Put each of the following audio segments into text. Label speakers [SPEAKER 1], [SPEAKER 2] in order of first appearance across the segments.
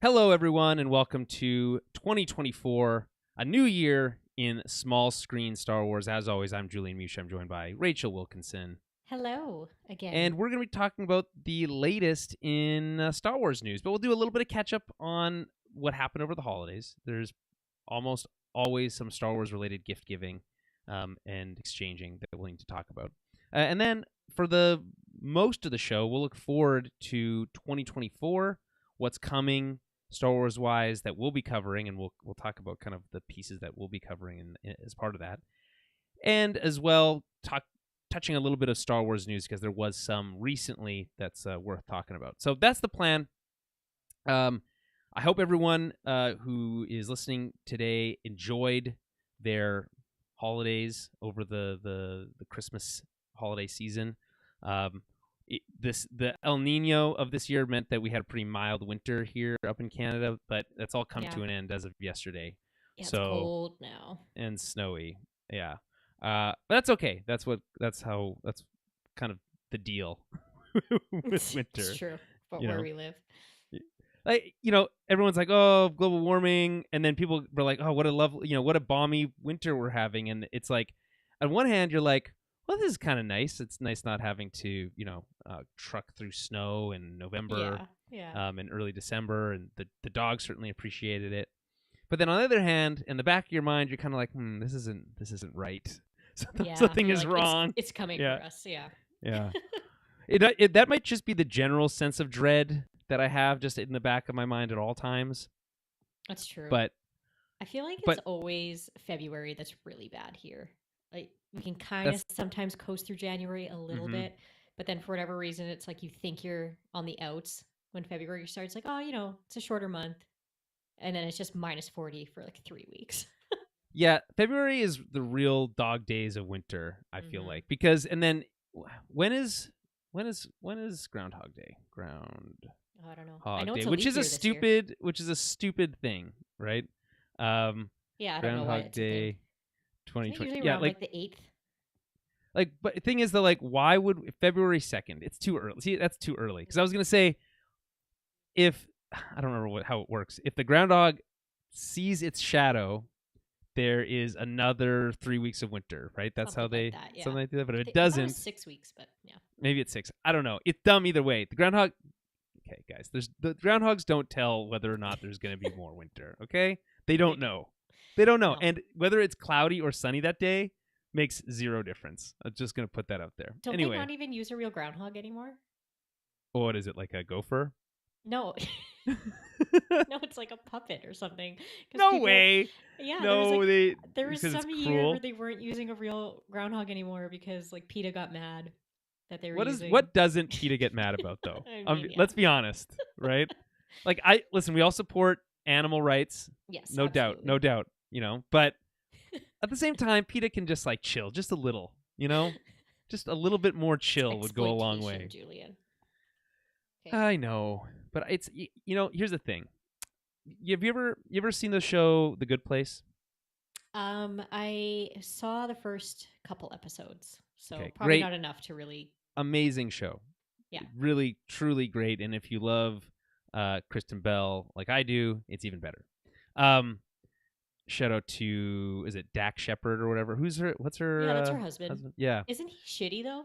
[SPEAKER 1] Hello, everyone, and welcome to 2024, a new year in small screen Star Wars. As always, I'm Julian Rachel. I'm joined by Rachel Wilkinson.
[SPEAKER 2] Hello again.
[SPEAKER 1] And we're going to be talking about the latest in Star Wars news, but we'll do a little bit of catch up on what happened over the holidays. There's almost always some Star Wars related gift giving and exchanging that we'll need to talk about. And then for the most of the show, we'll look forward to 2024, what's coming Star Wars wise that we'll be covering, and we'll talk about kind of the pieces that we'll be covering as part of that, and as well touching a little bit of Star Wars news because there was some recently that's worth talking about. So that's the plan. I hope everyone who is listening today enjoyed their holidays over the Christmas holiday season. The El Nino of this year meant that we had a pretty mild winter here up in Canada, but that's all come to an end as of yesterday.
[SPEAKER 2] Yeah,
[SPEAKER 1] so
[SPEAKER 2] it's cold now
[SPEAKER 1] and snowy. Yeah, but that's okay. That's kind of the deal with winter.
[SPEAKER 2] It's true, but where we live.
[SPEAKER 1] Like, everyone's like, oh, global warming, and then people were like, oh, what a lovely, what a balmy winter we're having, and it's like, on one hand, you're like, well, this is kind of nice. It's nice not having to, truck through snow in November, and early December, and the dog certainly appreciated it. But then on the other hand, in the back of your mind, you're kind of like, this isn't right. Something is wrong.
[SPEAKER 2] It's coming for us. Yeah.
[SPEAKER 1] Yeah. That might just be the general sense of dread that I have just in the back of my mind at all times.
[SPEAKER 2] That's true.
[SPEAKER 1] But
[SPEAKER 2] I feel like it's always February that's really bad here. Like, we can kind of sometimes coast through January a little bit, but then for whatever reason, it's like you think you're on the outs when February starts. Like, oh, it's a shorter month. And then it's just minus 40 for like 3 weeks.
[SPEAKER 1] Yeah, February is the real dog days of winter, I feel like. Because, and then when is Groundhog Day?
[SPEAKER 2] I don't know.
[SPEAKER 1] I know
[SPEAKER 2] Day,
[SPEAKER 1] it's which is a stupid thing, right?
[SPEAKER 2] Yeah, I don't know why
[SPEAKER 1] Groundhog Day 2020.
[SPEAKER 2] Yeah, like the 8th.
[SPEAKER 1] Like, but the thing is that, like, why would February 2nd? It's too early. See, that's too early. Because I was gonna say, if I don't remember how it works. If the groundhog sees its shadow, there is another 3 weeks of winter, right? That's
[SPEAKER 2] something
[SPEAKER 1] something like that. But if it
[SPEAKER 2] I
[SPEAKER 1] doesn't,
[SPEAKER 2] it was 6 weeks. But yeah,
[SPEAKER 1] maybe it's 6. I don't know. It's dumb either way. The groundhog. Okay, guys, the groundhogs don't tell whether or not there's going to be more winter. Okay, they don't know. They don't know, and whether it's cloudy or sunny that day makes zero difference. I'm just going to put that out there.
[SPEAKER 2] Don't they not even use a real groundhog anymore?
[SPEAKER 1] What is it, like a gopher?
[SPEAKER 2] No. No, it's like a puppet or something.
[SPEAKER 1] No way.
[SPEAKER 2] Yeah,
[SPEAKER 1] no,
[SPEAKER 2] there was some year where they weren't using a real groundhog anymore because like PETA got mad that they were using.
[SPEAKER 1] What doesn't PETA get mad about though? Let's be honest, right? Like, we all support animal rights.
[SPEAKER 2] Yes,
[SPEAKER 1] no doubt. But at the same time, PETA can just like chill, just a little. Just a little bit more chill would go a long way.
[SPEAKER 2] Julian.
[SPEAKER 1] Okay. I know, but it's here's the thing. Have you ever seen the show The Good Place?
[SPEAKER 2] I saw the first couple episodes, so probably
[SPEAKER 1] great.
[SPEAKER 2] Not enough to really.
[SPEAKER 1] Amazing show.
[SPEAKER 2] Yeah,
[SPEAKER 1] really, truly great. And if you love Kristen Bell like I do, it's even better. Shout out to, is it Dak Shepard or whatever? What's her?
[SPEAKER 2] Yeah, that's her husband.
[SPEAKER 1] Yeah.
[SPEAKER 2] Isn't he shitty though?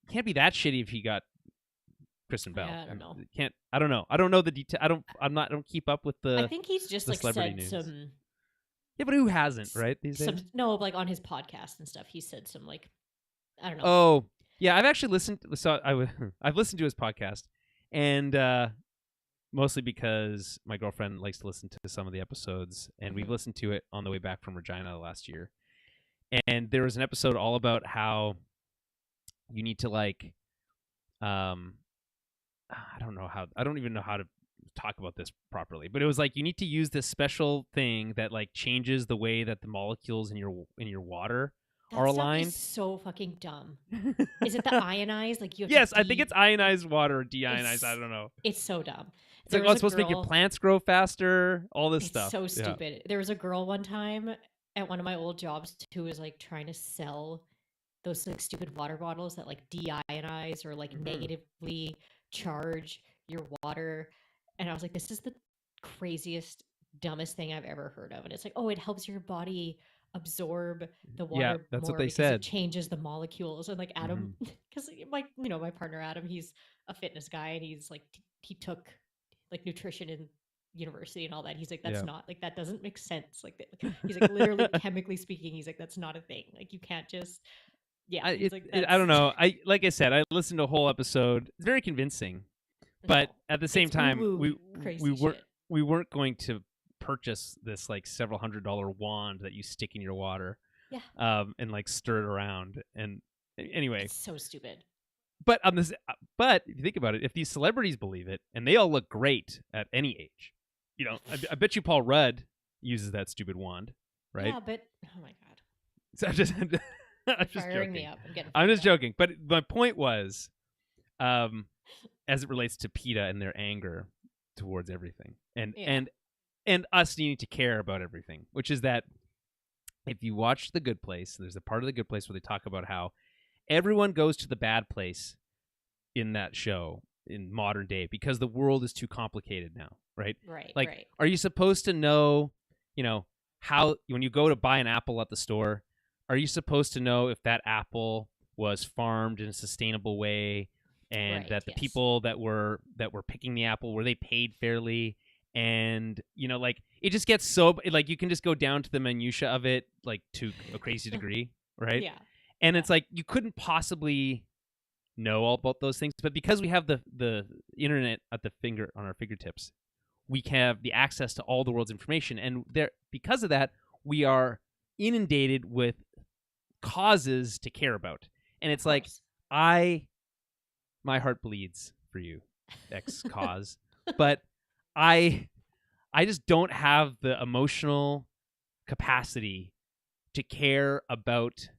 [SPEAKER 1] Can't be that shitty if he got Kristen Bell.
[SPEAKER 2] I don't know.
[SPEAKER 1] I don't know. I don't know the detail. I don't keep up with the.
[SPEAKER 2] I think he's just like said news. Some.
[SPEAKER 1] Yeah, but who hasn't, right? These days.
[SPEAKER 2] No, like on his podcast and stuff, he said some like, I don't know.
[SPEAKER 1] Oh yeah, I've actually listened. I've listened to his podcast, and mostly because my girlfriend likes to listen to some of the episodes, and we've listened to it on the way back from Regina last year. And there was an episode all about how you need to like, I don't even know how to talk about this properly, but it was like you need to use this special thing that like changes the way that the molecules in your water are aligned.
[SPEAKER 2] Is so fucking dumb. Is it the ionized? Like you have
[SPEAKER 1] yes, I think it's ionized water or deionized. I don't know.
[SPEAKER 2] It's so dumb.
[SPEAKER 1] It's like, it's supposed to make your plants grow faster. All this stuff.
[SPEAKER 2] So stupid. Yeah. There was a girl one time at one of my old jobs who was like trying to sell those like stupid water bottles that like deionize or like negatively charge your water. And I was like, this is the craziest, dumbest thing I've ever heard of. And it's like, oh, it helps your body absorb the
[SPEAKER 1] Yeah,
[SPEAKER 2] water
[SPEAKER 1] that's what
[SPEAKER 2] more
[SPEAKER 1] they
[SPEAKER 2] because it
[SPEAKER 1] said.
[SPEAKER 2] changes the molecules. And like Adam,
[SPEAKER 1] Hmm.
[SPEAKER 2] because my partner Adam, he's a fitness guy and he's like, he took like nutrition in university and all that. He's like, that's
[SPEAKER 1] Yeah.
[SPEAKER 2] not like, that doesn't make sense. Like, he's like, literally chemically speaking, he's like, that's not a thing. Like, you can't just, yeah. He's like,
[SPEAKER 1] I
[SPEAKER 2] that's
[SPEAKER 1] don't know. Like I said, I listened to a whole episode. It's very convincing, but
[SPEAKER 2] no,
[SPEAKER 1] at the same
[SPEAKER 2] it's woo
[SPEAKER 1] time,
[SPEAKER 2] woo
[SPEAKER 1] we
[SPEAKER 2] crazy
[SPEAKER 1] weren't
[SPEAKER 2] shit.
[SPEAKER 1] we weren't going to purchase this like several $100 wand that you stick in your water,
[SPEAKER 2] Yeah.
[SPEAKER 1] and like stir it around. And anyway,
[SPEAKER 2] It's so stupid.
[SPEAKER 1] but on this, but if you think about it, if these celebrities believe it, and they all look great at any age, I bet you Paul Rudd uses that stupid wand, right?
[SPEAKER 2] Yeah, but oh my god,
[SPEAKER 1] So I'm just, I'm just
[SPEAKER 2] firing me
[SPEAKER 1] joking.
[SPEAKER 2] up. I'm getting.
[SPEAKER 1] I'm
[SPEAKER 2] fired
[SPEAKER 1] just
[SPEAKER 2] up.
[SPEAKER 1] joking. But my point was, as it relates to PETA and their anger towards everything, and
[SPEAKER 2] Yeah.
[SPEAKER 1] and us needing to care about everything, which is that if you watch The Good Place, there's a part of The Good Place where they talk about how everyone goes to the bad place in that show in modern day because the world is too complicated now, right?
[SPEAKER 2] Right.
[SPEAKER 1] Like,
[SPEAKER 2] Right.
[SPEAKER 1] are you supposed to know, how when you go to buy an apple at the store, are you supposed to know if that apple was farmed in a sustainable way and
[SPEAKER 2] Right.
[SPEAKER 1] that the
[SPEAKER 2] Yes.
[SPEAKER 1] people that were picking the apple, were they paid fairly? And like, it just gets so like, you can just go down to the minutia of it, like, to a crazy degree, right?
[SPEAKER 2] Yeah.
[SPEAKER 1] And
[SPEAKER 2] Yeah.
[SPEAKER 1] it's like, you couldn't possibly know all about those things, but because we have the internet at on our fingertips, we have the access to all the world's information, and because of that, we are inundated with causes to care about. And it's like, my heart bleeds for you, X cause, but I just don't have the emotional capacity to care about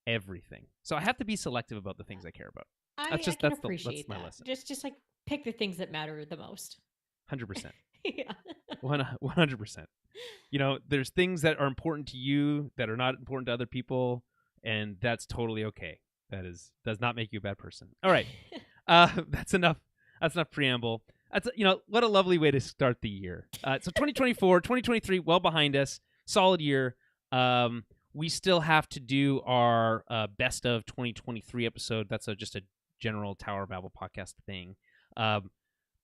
[SPEAKER 1] everything. So I have to be selective about the things I care about.
[SPEAKER 2] I
[SPEAKER 1] That's
[SPEAKER 2] can
[SPEAKER 1] that's
[SPEAKER 2] appreciate
[SPEAKER 1] my
[SPEAKER 2] that.
[SPEAKER 1] lesson.
[SPEAKER 2] Just like pick the things that matter the most.
[SPEAKER 1] 100%.
[SPEAKER 2] Yeah.
[SPEAKER 1] 100%. There's things that are important to you that are not important to other people, and that's totally okay. Does not make you a bad person. All right. That's enough. That's enough preamble. That's what a lovely way to start the year. So 2024, 2023, well behind us. Solid year. We still have to do our best of 2023 episode. That's just a general Tower of Babel podcast thing.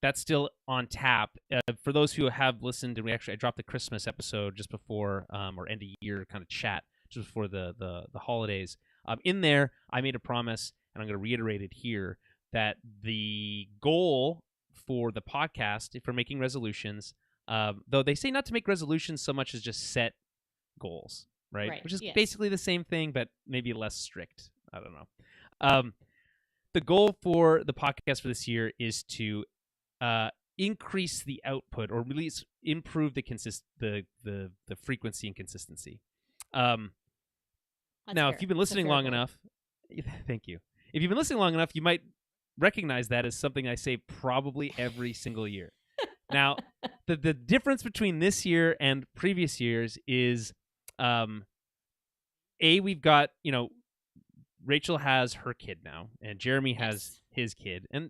[SPEAKER 1] That's still on tap. For those who have listened, and I dropped the Christmas episode just before, or end of year kind of chat just before the holidays. In there, I made a promise, and I'm going to reiterate it here, that the goal for the podcast, if we're making resolutions, though they say not to make resolutions so much as just set goals, right? Which is basically the same thing, but maybe less strict. I don't know. The goal for the podcast for this year is to increase the output, or really improve the frequency and consistency. Now, if you've been listening long enough, thank you. If you've been listening long enough, you might recognize that as something I say probably every single year. Now, the difference between this year and previous years is, we've got, Rachel has her kid now, and Jeremy has his kid, and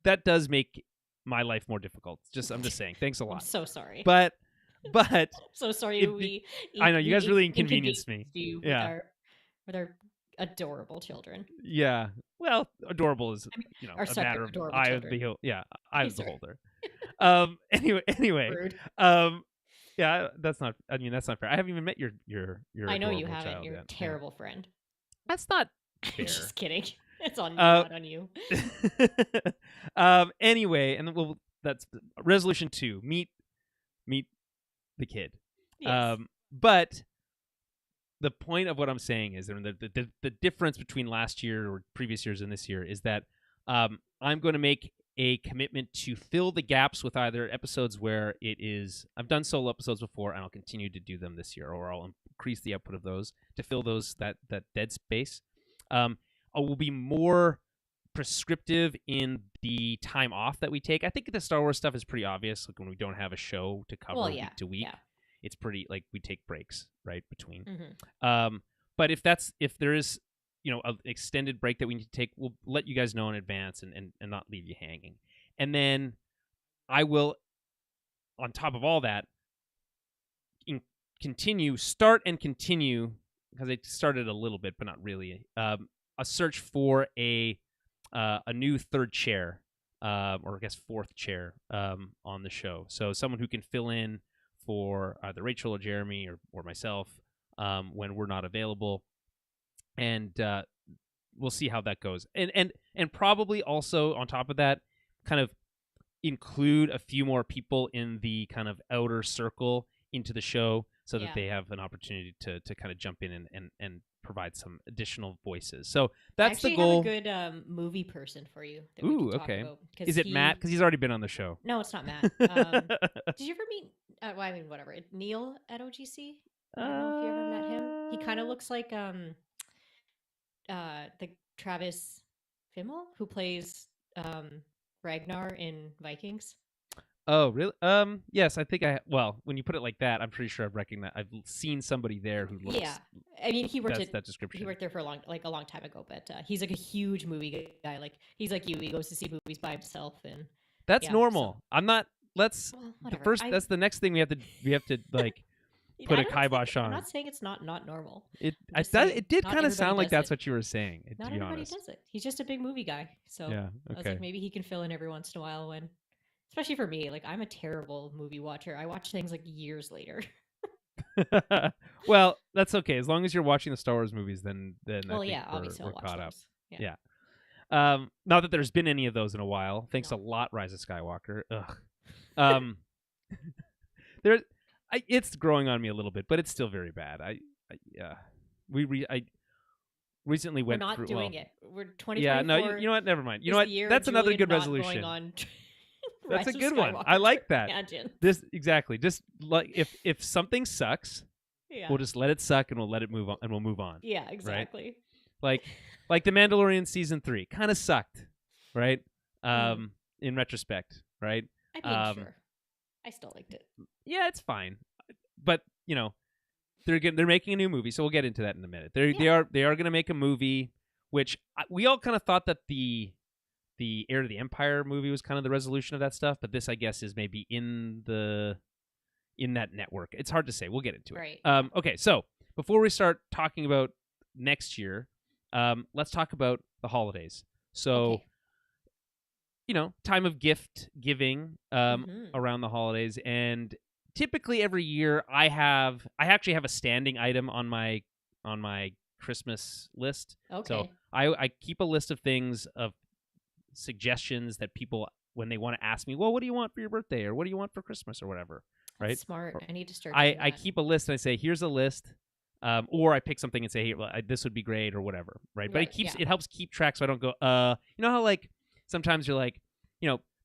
[SPEAKER 1] that does make my life more difficult. I'm just saying. Thanks a lot.
[SPEAKER 2] I'm so sorry.
[SPEAKER 1] But
[SPEAKER 2] so sorry.
[SPEAKER 1] I know you guys really inconvenienced me.
[SPEAKER 2] With our adorable children.
[SPEAKER 1] Yeah. Well, adorable is
[SPEAKER 2] a
[SPEAKER 1] matter of eye of the eye of the beholder. Anyway.
[SPEAKER 2] Rude.
[SPEAKER 1] Yeah, that's not fair. I haven't even met your
[SPEAKER 2] I know you haven't. You're a
[SPEAKER 1] yet.
[SPEAKER 2] terrible friend.
[SPEAKER 1] That's not fair.
[SPEAKER 2] Just kidding. It's on not on you.
[SPEAKER 1] Anyway, and that's resolution 2. Meet the kid.
[SPEAKER 2] Yes.
[SPEAKER 1] But the point of what I'm saying is, the difference between last year or previous years and this year is that I'm going to make a commitment to fill the gaps with either episodes where I've done solo episodes before, and I'll continue to do them this year, or I'll increase the output of those to fill that dead space. I will be more prescriptive in the time off that we take. I think the Star Wars stuff is pretty obvious. Like, when we don't have a show to cover week to week, it's pretty, like, we take breaks right between.
[SPEAKER 2] Mm-hmm.
[SPEAKER 1] But if there is an extended break that we need to take, we'll let you guys know in advance and not leave you hanging. And then I will, on top of all that, start and continue, because I started a little bit, but not really, a search for a new third chair, or I guess fourth chair, on the show. So someone who can fill in for either Rachel or Jeremy or myself when we're not available, and we'll see how that goes. And probably also on top of that, kind of include a few more people in the kind of outer circle into the show, so that they have an opportunity to kind of jump in and provide some additional voices. So that's the goal.
[SPEAKER 2] I actually have a good movie person for you that
[SPEAKER 1] Ooh,
[SPEAKER 2] we can talk
[SPEAKER 1] okay.
[SPEAKER 2] about.
[SPEAKER 1] Is it Matt? Because he's already been on the show.
[SPEAKER 2] No, it's not Matt. Did you ever meet, well, I mean, whatever, Neil at OGC? I don't know if you ever met him. He kind of looks like the Travis Fimmel who plays Ragnar in Vikings.
[SPEAKER 1] Oh, really? Yes, I think well, when you put it like that, I'm pretty sure I've seen somebody there who looks.
[SPEAKER 2] Yeah, I mean, he worked at
[SPEAKER 1] that description.
[SPEAKER 2] He worked there for a long time ago, but he's like a huge movie guy. Like, he's like you. He goes to see movies by himself, and
[SPEAKER 1] that's normal. So. I'm not. Let's
[SPEAKER 2] the
[SPEAKER 1] first. That's the next thing we have to like put a kibosh on.
[SPEAKER 2] I'm not saying it's not normal.
[SPEAKER 1] It did kind of sound like that's what you were saying.
[SPEAKER 2] Not
[SPEAKER 1] to be
[SPEAKER 2] everybody
[SPEAKER 1] honest.
[SPEAKER 2] does it. He's just a big movie guy. So
[SPEAKER 1] yeah, okay.
[SPEAKER 2] I was like, maybe he can fill in every once in a while when. Especially for me, like, I'm a terrible movie watcher. I watch things like years later.
[SPEAKER 1] Well, that's okay. As long as you're watching the Star Wars movies, then
[SPEAKER 2] well,
[SPEAKER 1] I think
[SPEAKER 2] obviously
[SPEAKER 1] we're
[SPEAKER 2] I'll
[SPEAKER 1] caught
[SPEAKER 2] watch
[SPEAKER 1] up. Yeah. Not that there's been any of those in a while. Thanks a lot, Rise of Skywalker. Ugh. It's growing on me a little bit, but it's still very bad. I recently went.
[SPEAKER 2] We're not
[SPEAKER 1] through,
[SPEAKER 2] doing it. We're 2024.
[SPEAKER 1] Yeah, no, you know what? Never mind. You know what? That's another good resolution. That's a good one. I like that. Exactly. Just like if something sucks, we'll just let it suck and we'll let it move on, and we'll move on.
[SPEAKER 2] Yeah, exactly.
[SPEAKER 1] Right? Like The Mandalorian season 3 kind of sucked, right? In retrospect, right?
[SPEAKER 2] I mean, sure. I still liked it.
[SPEAKER 1] Yeah, it's fine, but they're making a new movie, so we'll get into that in a minute. They are going to make a movie, which we all kind of thought that the Heir to the Empire movie was kind of the resolution of that stuff, but this, I guess, is maybe in that network. It's hard to say. We'll get into it.
[SPEAKER 2] Right.
[SPEAKER 1] Okay, so before we start talking about next year, let's talk about the holidays. So, time of gift giving around the holidays, and typically every year I actually have a standing item on my Christmas list.
[SPEAKER 2] Okay.
[SPEAKER 1] So I keep a list of things, of suggestions that people, when they want to ask me, well, what do you want for your birthday, or what do you want for Christmas, or whatever, right?
[SPEAKER 2] That's smart. I need to start.
[SPEAKER 1] I keep a list and I say, here's a list, or I pick something and say, hey, this would be great, or whatever, right? But it helps keep track, so I don't go, you know how like sometimes you're like,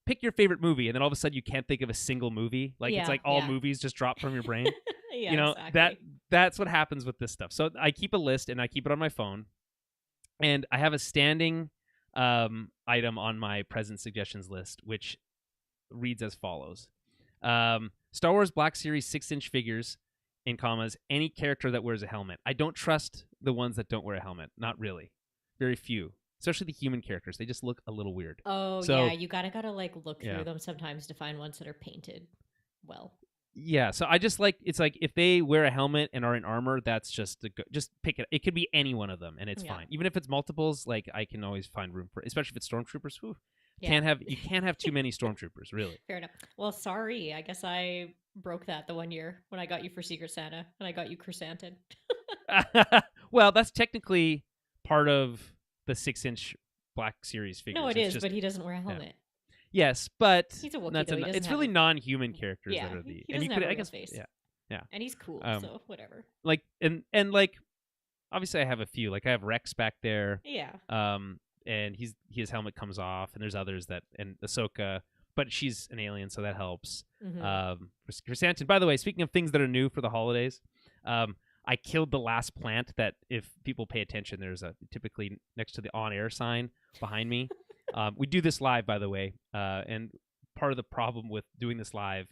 [SPEAKER 1] pick your favorite movie, and then all of a sudden you can't think of a single movie, like it's like all movies just drop from your brain.
[SPEAKER 2] Exactly.
[SPEAKER 1] That's what happens with this stuff. So I keep a list and I keep it on my phone, and I have a standing item on my present suggestions list, which reads as follows: Star Wars Black Series 6-inch figures, in commas, any character that wears a helmet. I don't trust the ones that don't wear a helmet. Not really. Very few. Especially the human characters. They just look a little weird.
[SPEAKER 2] Oh, so, yeah. You gotta like look through them sometimes to find ones that are painted well.
[SPEAKER 1] Yeah, so I just it's like if they wear a helmet and are in armor, that's just pick it. It could be any one of them, and it's fine. Even if it's multiples, like I can always find room for, especially if it's stormtroopers. Whew, you can't have too many stormtroopers, really.
[SPEAKER 2] Fair enough. Well, sorry, I guess I broke that the one year when I got you for Secret Santa, and I got you chrysanthemum.
[SPEAKER 1] Well, that's technically part of the 6-inch Black Series figures.
[SPEAKER 2] No, it is, but he doesn't wear a helmet.
[SPEAKER 1] Yeah. Yes, but
[SPEAKER 2] he's a Wookiee,
[SPEAKER 1] it's really non-human characters that are
[SPEAKER 2] the. He doesn't have a real face.
[SPEAKER 1] Yeah,
[SPEAKER 2] and he's cool, so whatever.
[SPEAKER 1] Like and like, obviously I have a few. Like I have Rex back there.
[SPEAKER 2] Yeah.
[SPEAKER 1] And his helmet comes off, and there's others and Ahsoka, but she's an alien, so that helps. Chrysanthemum. By the way, speaking of things that are new for the holidays, I killed the last plant that, if people pay attention, there's typically next to the on-air sign behind me. We do this live, by the way, and part of the problem with doing this live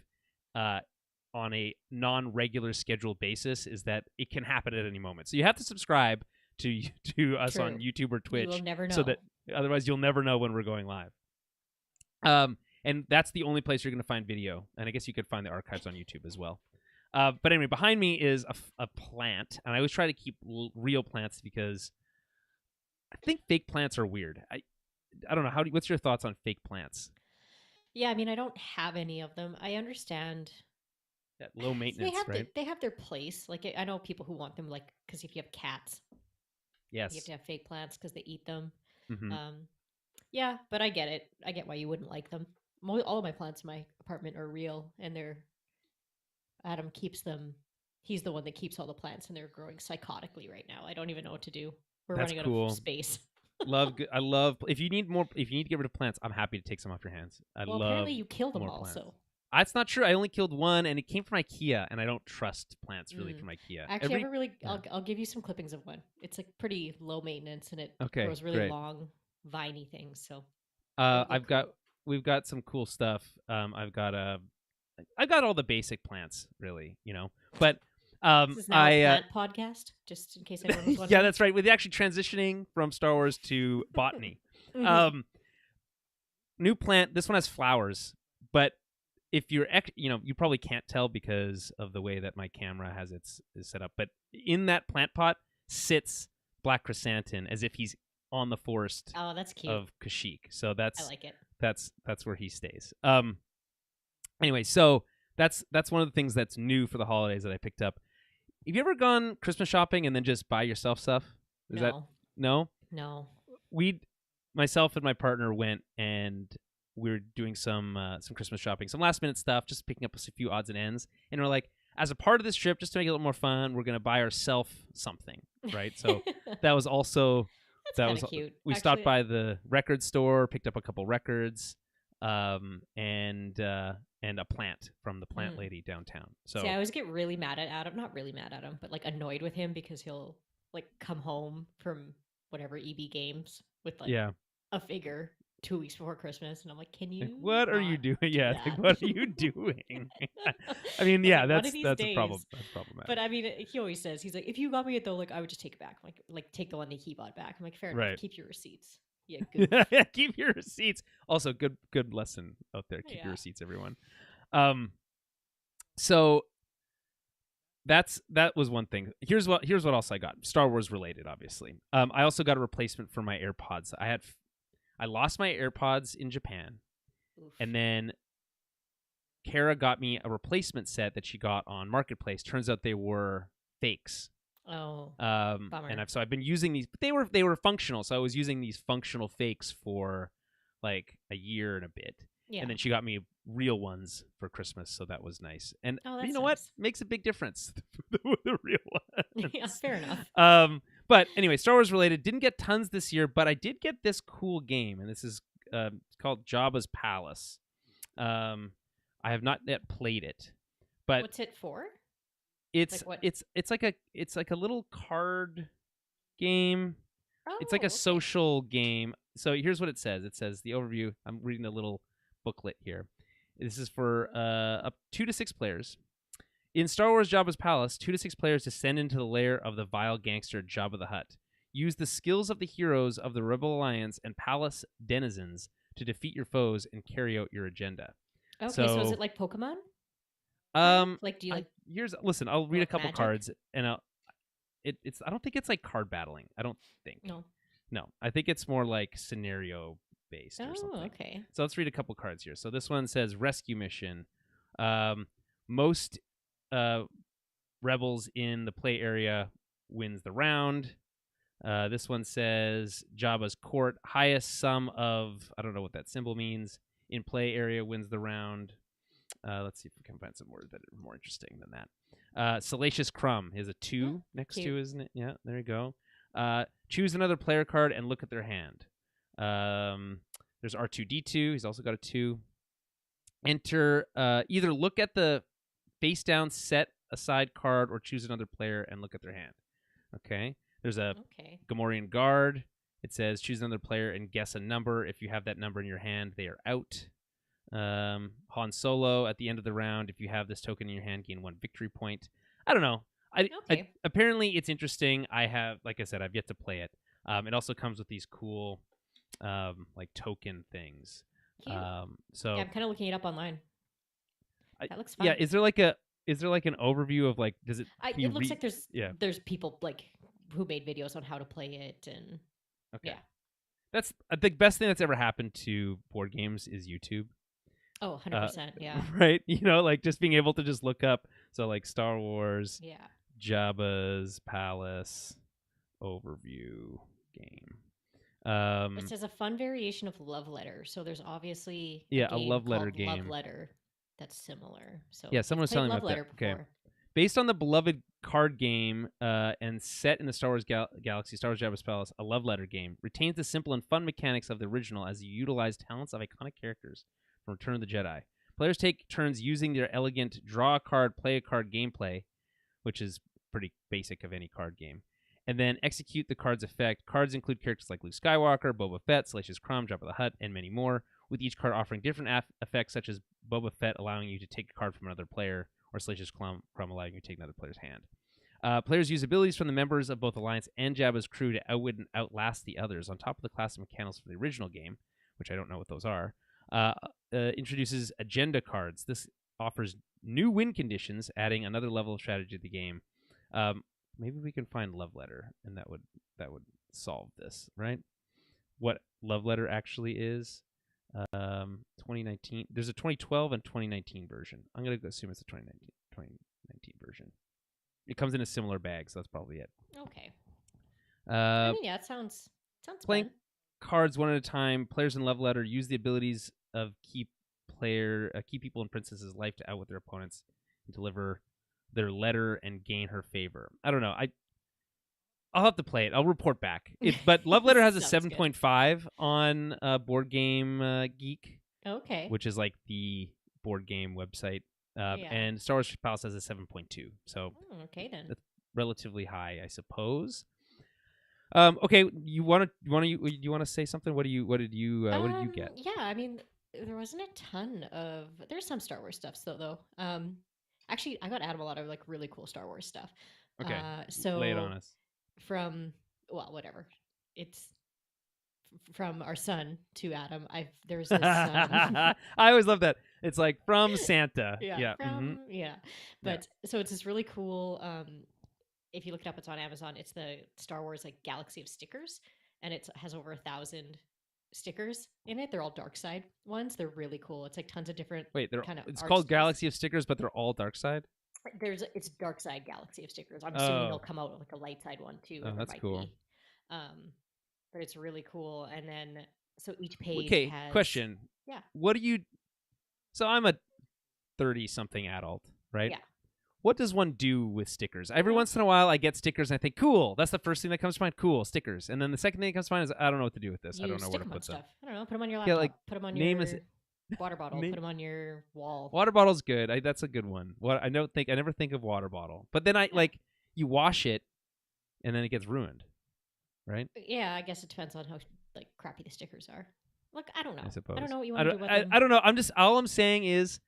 [SPEAKER 1] on a non-regular scheduled basis is that it can happen at any moment. So you have to subscribe to us on YouTube or Twitch.
[SPEAKER 2] You will never know.
[SPEAKER 1] So that otherwise you'll never know when we're going live. And that's the only place you're going to find video. And I guess you could find the archives on YouTube as well. But anyway, behind me is a plant. And I always try to keep real plants because I think fake plants are weird. I don't know. What's your thoughts on fake plants?
[SPEAKER 2] Yeah, I mean, I don't have any of them. I understand
[SPEAKER 1] That low maintenance, right?
[SPEAKER 2] They have their place. Like I know people who want them, like because if you have cats, you have
[SPEAKER 1] Yes.
[SPEAKER 2] to have fake plants because they eat them.
[SPEAKER 1] Mm-hmm.
[SPEAKER 2] Yeah, but I get it. I get why you wouldn't like them. All of my plants in my apartment are real, and Adam keeps them. He's the one that keeps all the plants, and they're growing psychotically right now. I don't even know what to do. We're
[SPEAKER 1] That's
[SPEAKER 2] running out
[SPEAKER 1] cool.
[SPEAKER 2] of space.
[SPEAKER 1] I love. If you need to get rid of plants, I'm happy to take some off your hands.
[SPEAKER 2] Apparently you killed them all.
[SPEAKER 1] plants.
[SPEAKER 2] So
[SPEAKER 1] That's not true. I only killed one, and it came from IKEA, and I don't trust plants really from IKEA.
[SPEAKER 2] Actually, I'll give you some clippings of one. It's like pretty low maintenance, and it grows really long, viney things. So
[SPEAKER 1] we've got some cool stuff. I've got all the basic plants, really, but.
[SPEAKER 2] This is now a plant podcast, just in case anyone was wondering.
[SPEAKER 1] Yeah, that's right. We're actually transitioning from Star Wars to botany. New plant. This one has flowers, but if you're, you probably can't tell because of the way that my camera is set up. But in that plant pot sits black chrysanthemum, as if he's on the forest.
[SPEAKER 2] Oh, that's cute.
[SPEAKER 1] Of Kashyyyk. So I
[SPEAKER 2] like it.
[SPEAKER 1] That's where he stays. Anyway, so that's one of the things that's new for the holidays that I picked up. Have you ever gone Christmas shopping and then just buy yourself stuff? No?
[SPEAKER 2] No.
[SPEAKER 1] Myself and my partner went and we were doing some Christmas shopping, some last minute stuff, just picking up a few odds and ends. And we're like, as a part of this trip, just to make it a little more fun, we're going to buy ourselves something, right? So that was also
[SPEAKER 2] That's cute.
[SPEAKER 1] We stopped by the record store, picked up a couple records, and a plant from the plant lady downtown. So
[SPEAKER 2] I always get really mad at Adam. Not really mad at him, but like annoyed with him because he'll like come home from whatever EB games with like a figure 2 weeks before Christmas, and I'm like, can you?
[SPEAKER 1] What are you doing? Yeah, like, what are you doing? I mean, yeah, that's a problem. That's problematic.
[SPEAKER 2] But I mean, he always says, he's like, if you got me it though, like I would just take it back, like take the one that he bought back. I'm like, fair enough. Keep your receipts. Yeah, good.
[SPEAKER 1] Keep your receipts. Also, good lesson out there. Keep your receipts, everyone. So that was one thing. Here's what else I got. Star Wars related, obviously. I also got a replacement for my AirPods. I lost my AirPods in Japan. Oof. And then Kara got me a replacement set that she got on Marketplace. Turns out they were fakes.
[SPEAKER 2] Oh, bummer.
[SPEAKER 1] And I've been using these, but they were functional. So I was using these functional fakes for like a year and a bit. Yeah. And then she got me real ones for Christmas, so that was nice. And you know what? Makes a big difference. The real ones.
[SPEAKER 2] Yeah, fair enough.
[SPEAKER 1] But anyway, Star Wars related. Didn't get tons this year, but I did get this cool game, and this is called Jabba's Palace. I have not yet played it, but
[SPEAKER 2] what's it for?
[SPEAKER 1] It's like a little card game.
[SPEAKER 2] Oh,
[SPEAKER 1] it's like a social game. So here's what it says. It says the overview. I'm reading the little booklet here. This is for up 2 to 6 players. In Star Wars Jabba's Palace, 2 to 6 players descend into the lair of the vile gangster Jabba the Hutt. Use the skills of the heroes of the Rebel Alliance and Palace denizens to defeat your foes and carry out your agenda.
[SPEAKER 2] Okay, so is it like Pokemon? Like, do you like?
[SPEAKER 1] Listen, I'll read a couple cards, and I don't think it's like card battling. I don't think. No, I think it's more like scenario based or something.
[SPEAKER 2] Oh, okay.
[SPEAKER 1] So let's read a couple cards here. So this one says rescue mission. Most rebels in the play area wins the round. This one says Jabba's court. Highest sum of, I don't know what that symbol means, in play area wins the round. Let's see if we can find some words that are more interesting than that. Salacious Crumb is a 2 next to, isn't it? Yeah, there you go. Choose another player card and look at their hand. There's R2-D2. He's also got a 2. Enter, either look at the face down set aside card or choose another player and look at their hand. Okay. There's a Gamorrean Guard. It says choose another player and guess a number. If you have that number in your hand, they are out. Han Solo at the end of the round. If you have this token in your hand, gain 1 victory point. I don't know. Apparently it's interesting. Like I said, I've yet to play it. It also comes with these cool like token things.
[SPEAKER 2] Cute.
[SPEAKER 1] So
[SPEAKER 2] Yeah, I'm kind of looking it up online. That looks fun.
[SPEAKER 1] Yeah, is there like an overview of like does it? Can you
[SPEAKER 2] It looks
[SPEAKER 1] read?
[SPEAKER 2] like there's
[SPEAKER 1] Yeah.
[SPEAKER 2] there's people like who made videos on how to play it, and
[SPEAKER 1] Okay.
[SPEAKER 2] yeah.
[SPEAKER 1] That's the best thing that's ever happened to board games is YouTube.
[SPEAKER 2] Oh, 100%. Yeah.
[SPEAKER 1] Right? Like just being able to just look up. So like Star Wars,
[SPEAKER 2] Yeah.
[SPEAKER 1] Jabba's Palace overview game.
[SPEAKER 2] It says a fun variation of Love Letter. So there's obviously
[SPEAKER 1] Yeah,
[SPEAKER 2] a game
[SPEAKER 1] Love Letter
[SPEAKER 2] called Love
[SPEAKER 1] game.
[SPEAKER 2] Letter that's similar. So
[SPEAKER 1] Yeah, someone was telling me
[SPEAKER 2] Love
[SPEAKER 1] about
[SPEAKER 2] Letter
[SPEAKER 1] that.
[SPEAKER 2] before.
[SPEAKER 1] Okay. Based on the beloved card game and set in the Star Wars galaxy, Star Wars Jabba's Palace, a love letter game retains the simple and fun mechanics of the original as you utilize talents of iconic characters from Return of the Jedi. Players take turns using their elegant draw a card, play a card gameplay, which is pretty basic of any card game, and then execute the card's effect. Cards include characters like Luke Skywalker, Boba Fett, Salacious Crumb, Jabba the Hutt, and many more, with each card offering different effects, such as Boba Fett allowing you to take a card from another player, or Salacious Crumb allowing you to take another player's hand. Players use abilities from the members of both Alliance and Jabba's crew to outwit and outlast the others. On top of the classic mechanics from the original game, which I don't know what those are, introduces agenda cards. This offers new win conditions, adding another level of strategy to the game. Maybe we can find Love Letter, and that would solve this, right? What Love Letter actually is. 2019. There's a 2012 and 2019 version. I'm gonna assume it's a 2019 version. It comes in a similar bag, so that's probably it.
[SPEAKER 2] Okay. I mean, yeah, it sounds
[SPEAKER 1] playing
[SPEAKER 2] fun.
[SPEAKER 1] Cards one at a time. Players in Love Letter use the abilities of key people in Princess's life to outwit their opponents and deliver their letter and gain her favor. I don't know. I'll have to play it. I'll report back. But Love Letter has a 7.5 on Board Game Geek.
[SPEAKER 2] Okay.
[SPEAKER 1] Which is like the board game website. And Star Wars Palace has a 7.2. So
[SPEAKER 2] okay then.
[SPEAKER 1] That's relatively high, I suppose. Okay, you want to say something? What did you get?
[SPEAKER 2] Yeah, I mean, there wasn't a ton of. There's some Star Wars stuff though. Actually, I got Adam a lot of like really cool Star Wars stuff.
[SPEAKER 1] Okay,
[SPEAKER 2] so
[SPEAKER 1] lay it on us.
[SPEAKER 2] From whatever, it's from our son to Adam. There's this.
[SPEAKER 1] I always love that. It's like from Santa.
[SPEAKER 2] Yeah. But so it's this really cool. If you look it up, it's on Amazon. It's the Star Wars like Galaxy of Stickers, and it has over 1,000 stickers in it. They're all dark side ones. They're really cool. It's like tons of different.
[SPEAKER 1] Wait, it's called Galaxy of Stickers, but they're all dark side.
[SPEAKER 2] It's dark side Galaxy of Stickers. I'm assuming they'll come out with like a light side one too.
[SPEAKER 1] Oh, that's cool.
[SPEAKER 2] But it's really cool. And then so each page has.
[SPEAKER 1] Question.
[SPEAKER 2] Yeah.
[SPEAKER 1] What do you? So I'm a 30-something adult, right?
[SPEAKER 2] Yeah.
[SPEAKER 1] What does one do with stickers? Every once in a while, I get stickers and I think, cool. That's the first thing that comes to mind. Cool, stickers. And then the second thing that comes to mind is, I don't know what to do with this. I don't know where to put them.
[SPEAKER 2] I don't know. Put them on your laptop. Put them on your water bottle. Put them on your wall.
[SPEAKER 1] Water bottle's good. That's a good one. I never think of water bottle. But then you wash it, and then it gets ruined, right?
[SPEAKER 2] Yeah, I guess it depends on how like crappy the stickers are. Look, I don't know.
[SPEAKER 1] I suppose.
[SPEAKER 2] I don't know what you want to do with them.
[SPEAKER 1] I don't know. All I'm saying is,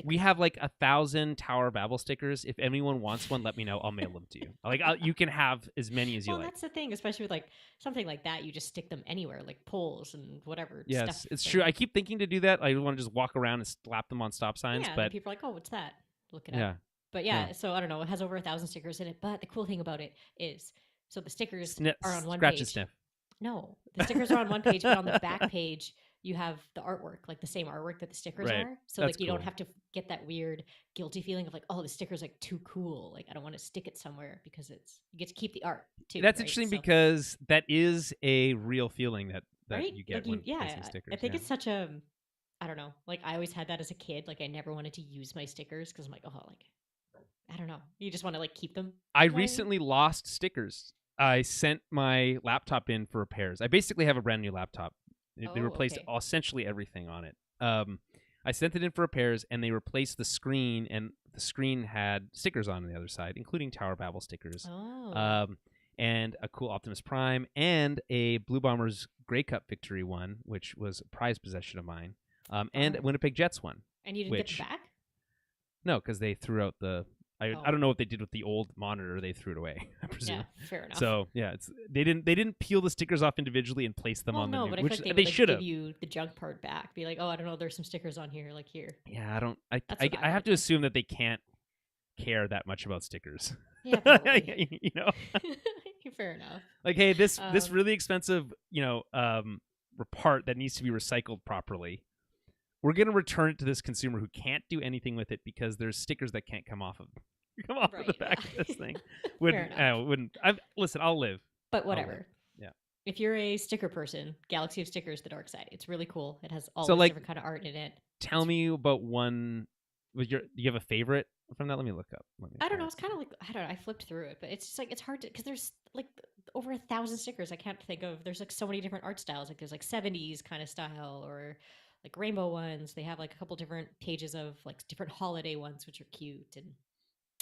[SPEAKER 1] we have like 1,000 Tower of Babel stickers. If anyone wants one, let me know. I'll mail them to you. You can have as many as you like.
[SPEAKER 2] Well, that's the thing, especially with like something like that. You just stick them anywhere, like poles and whatever.
[SPEAKER 1] Yes, it's true. I keep thinking to do that. I want to just walk around and slap them on stop signs.
[SPEAKER 2] Yeah,
[SPEAKER 1] but
[SPEAKER 2] people are like, "Oh, what's that?" Look it up. But yeah, so I don't know. It has over 1,000 stickers in it. But the cool thing about it is, so the stickers are on one page.
[SPEAKER 1] Scratch and sniff.
[SPEAKER 2] No, the stickers are on one page, but on the back page you have the artwork, like the same artwork that the stickers are. So that's like you don't have to get that weird guilty feeling of like, oh, the sticker's like too cool. Like I don't want to stick it somewhere because you get to keep the art too.
[SPEAKER 1] That's interesting because that is a real feeling that you get when placing stickers.
[SPEAKER 2] I think it's such a, I don't know. Like I always had that as a kid. Like I never wanted to use my stickers because I'm like, oh, like I don't know. You just want to like keep them.
[SPEAKER 1] I recently lost stickers. I sent my laptop in for repairs. I basically have a brand new laptop. They replaced essentially everything on it. I sent it in for repairs, and they replaced the screen, and the screen had stickers on the other side, including Tower Babel stickers, and a cool Optimus Prime, and a Blue Bombers Grey Cup victory one, which was a prized possession of mine, and a Winnipeg Jets one.
[SPEAKER 2] And you didn't get it back?
[SPEAKER 1] No, because they threw out the I don't know what they did with the old monitor. They threw it away, I presume.
[SPEAKER 2] Yeah, fair enough.
[SPEAKER 1] So yeah, they didn't peel the stickers off individually and place them on the new,
[SPEAKER 2] but I
[SPEAKER 1] which
[SPEAKER 2] feel like
[SPEAKER 1] they
[SPEAKER 2] would
[SPEAKER 1] should
[SPEAKER 2] give
[SPEAKER 1] have.
[SPEAKER 2] you the junk part back. Be like, oh, I don't know, there's some stickers on here, like here.
[SPEAKER 1] Yeah, I don't. I
[SPEAKER 2] I
[SPEAKER 1] have to assume that they can't care that much about stickers.
[SPEAKER 2] Yeah, probably.
[SPEAKER 1] You know,
[SPEAKER 2] fair enough.
[SPEAKER 1] like, hey, this really expensive, part that needs to be recycled properly. We're gonna return it to this consumer who can't do anything with it because there's stickers that can't come off of the back of this thing. Listen, I'll live.
[SPEAKER 2] But whatever.
[SPEAKER 1] Yeah.
[SPEAKER 2] If you're a sticker person, Galaxy of Stickers, the dark side. It's really cool. It has all different kind of art in it.
[SPEAKER 1] Tell me about one. Do you have a favorite from that? Let me look up.
[SPEAKER 2] I don't know. It's kind of like, I don't know. I flipped through it, but it's just like, it's hard to, because there's like over 1,000 stickers. I can't think of, there's like so many different art styles. Like there's like 70s kind of style or like rainbow ones. They have like a couple different pages of like different holiday ones, which are cute. And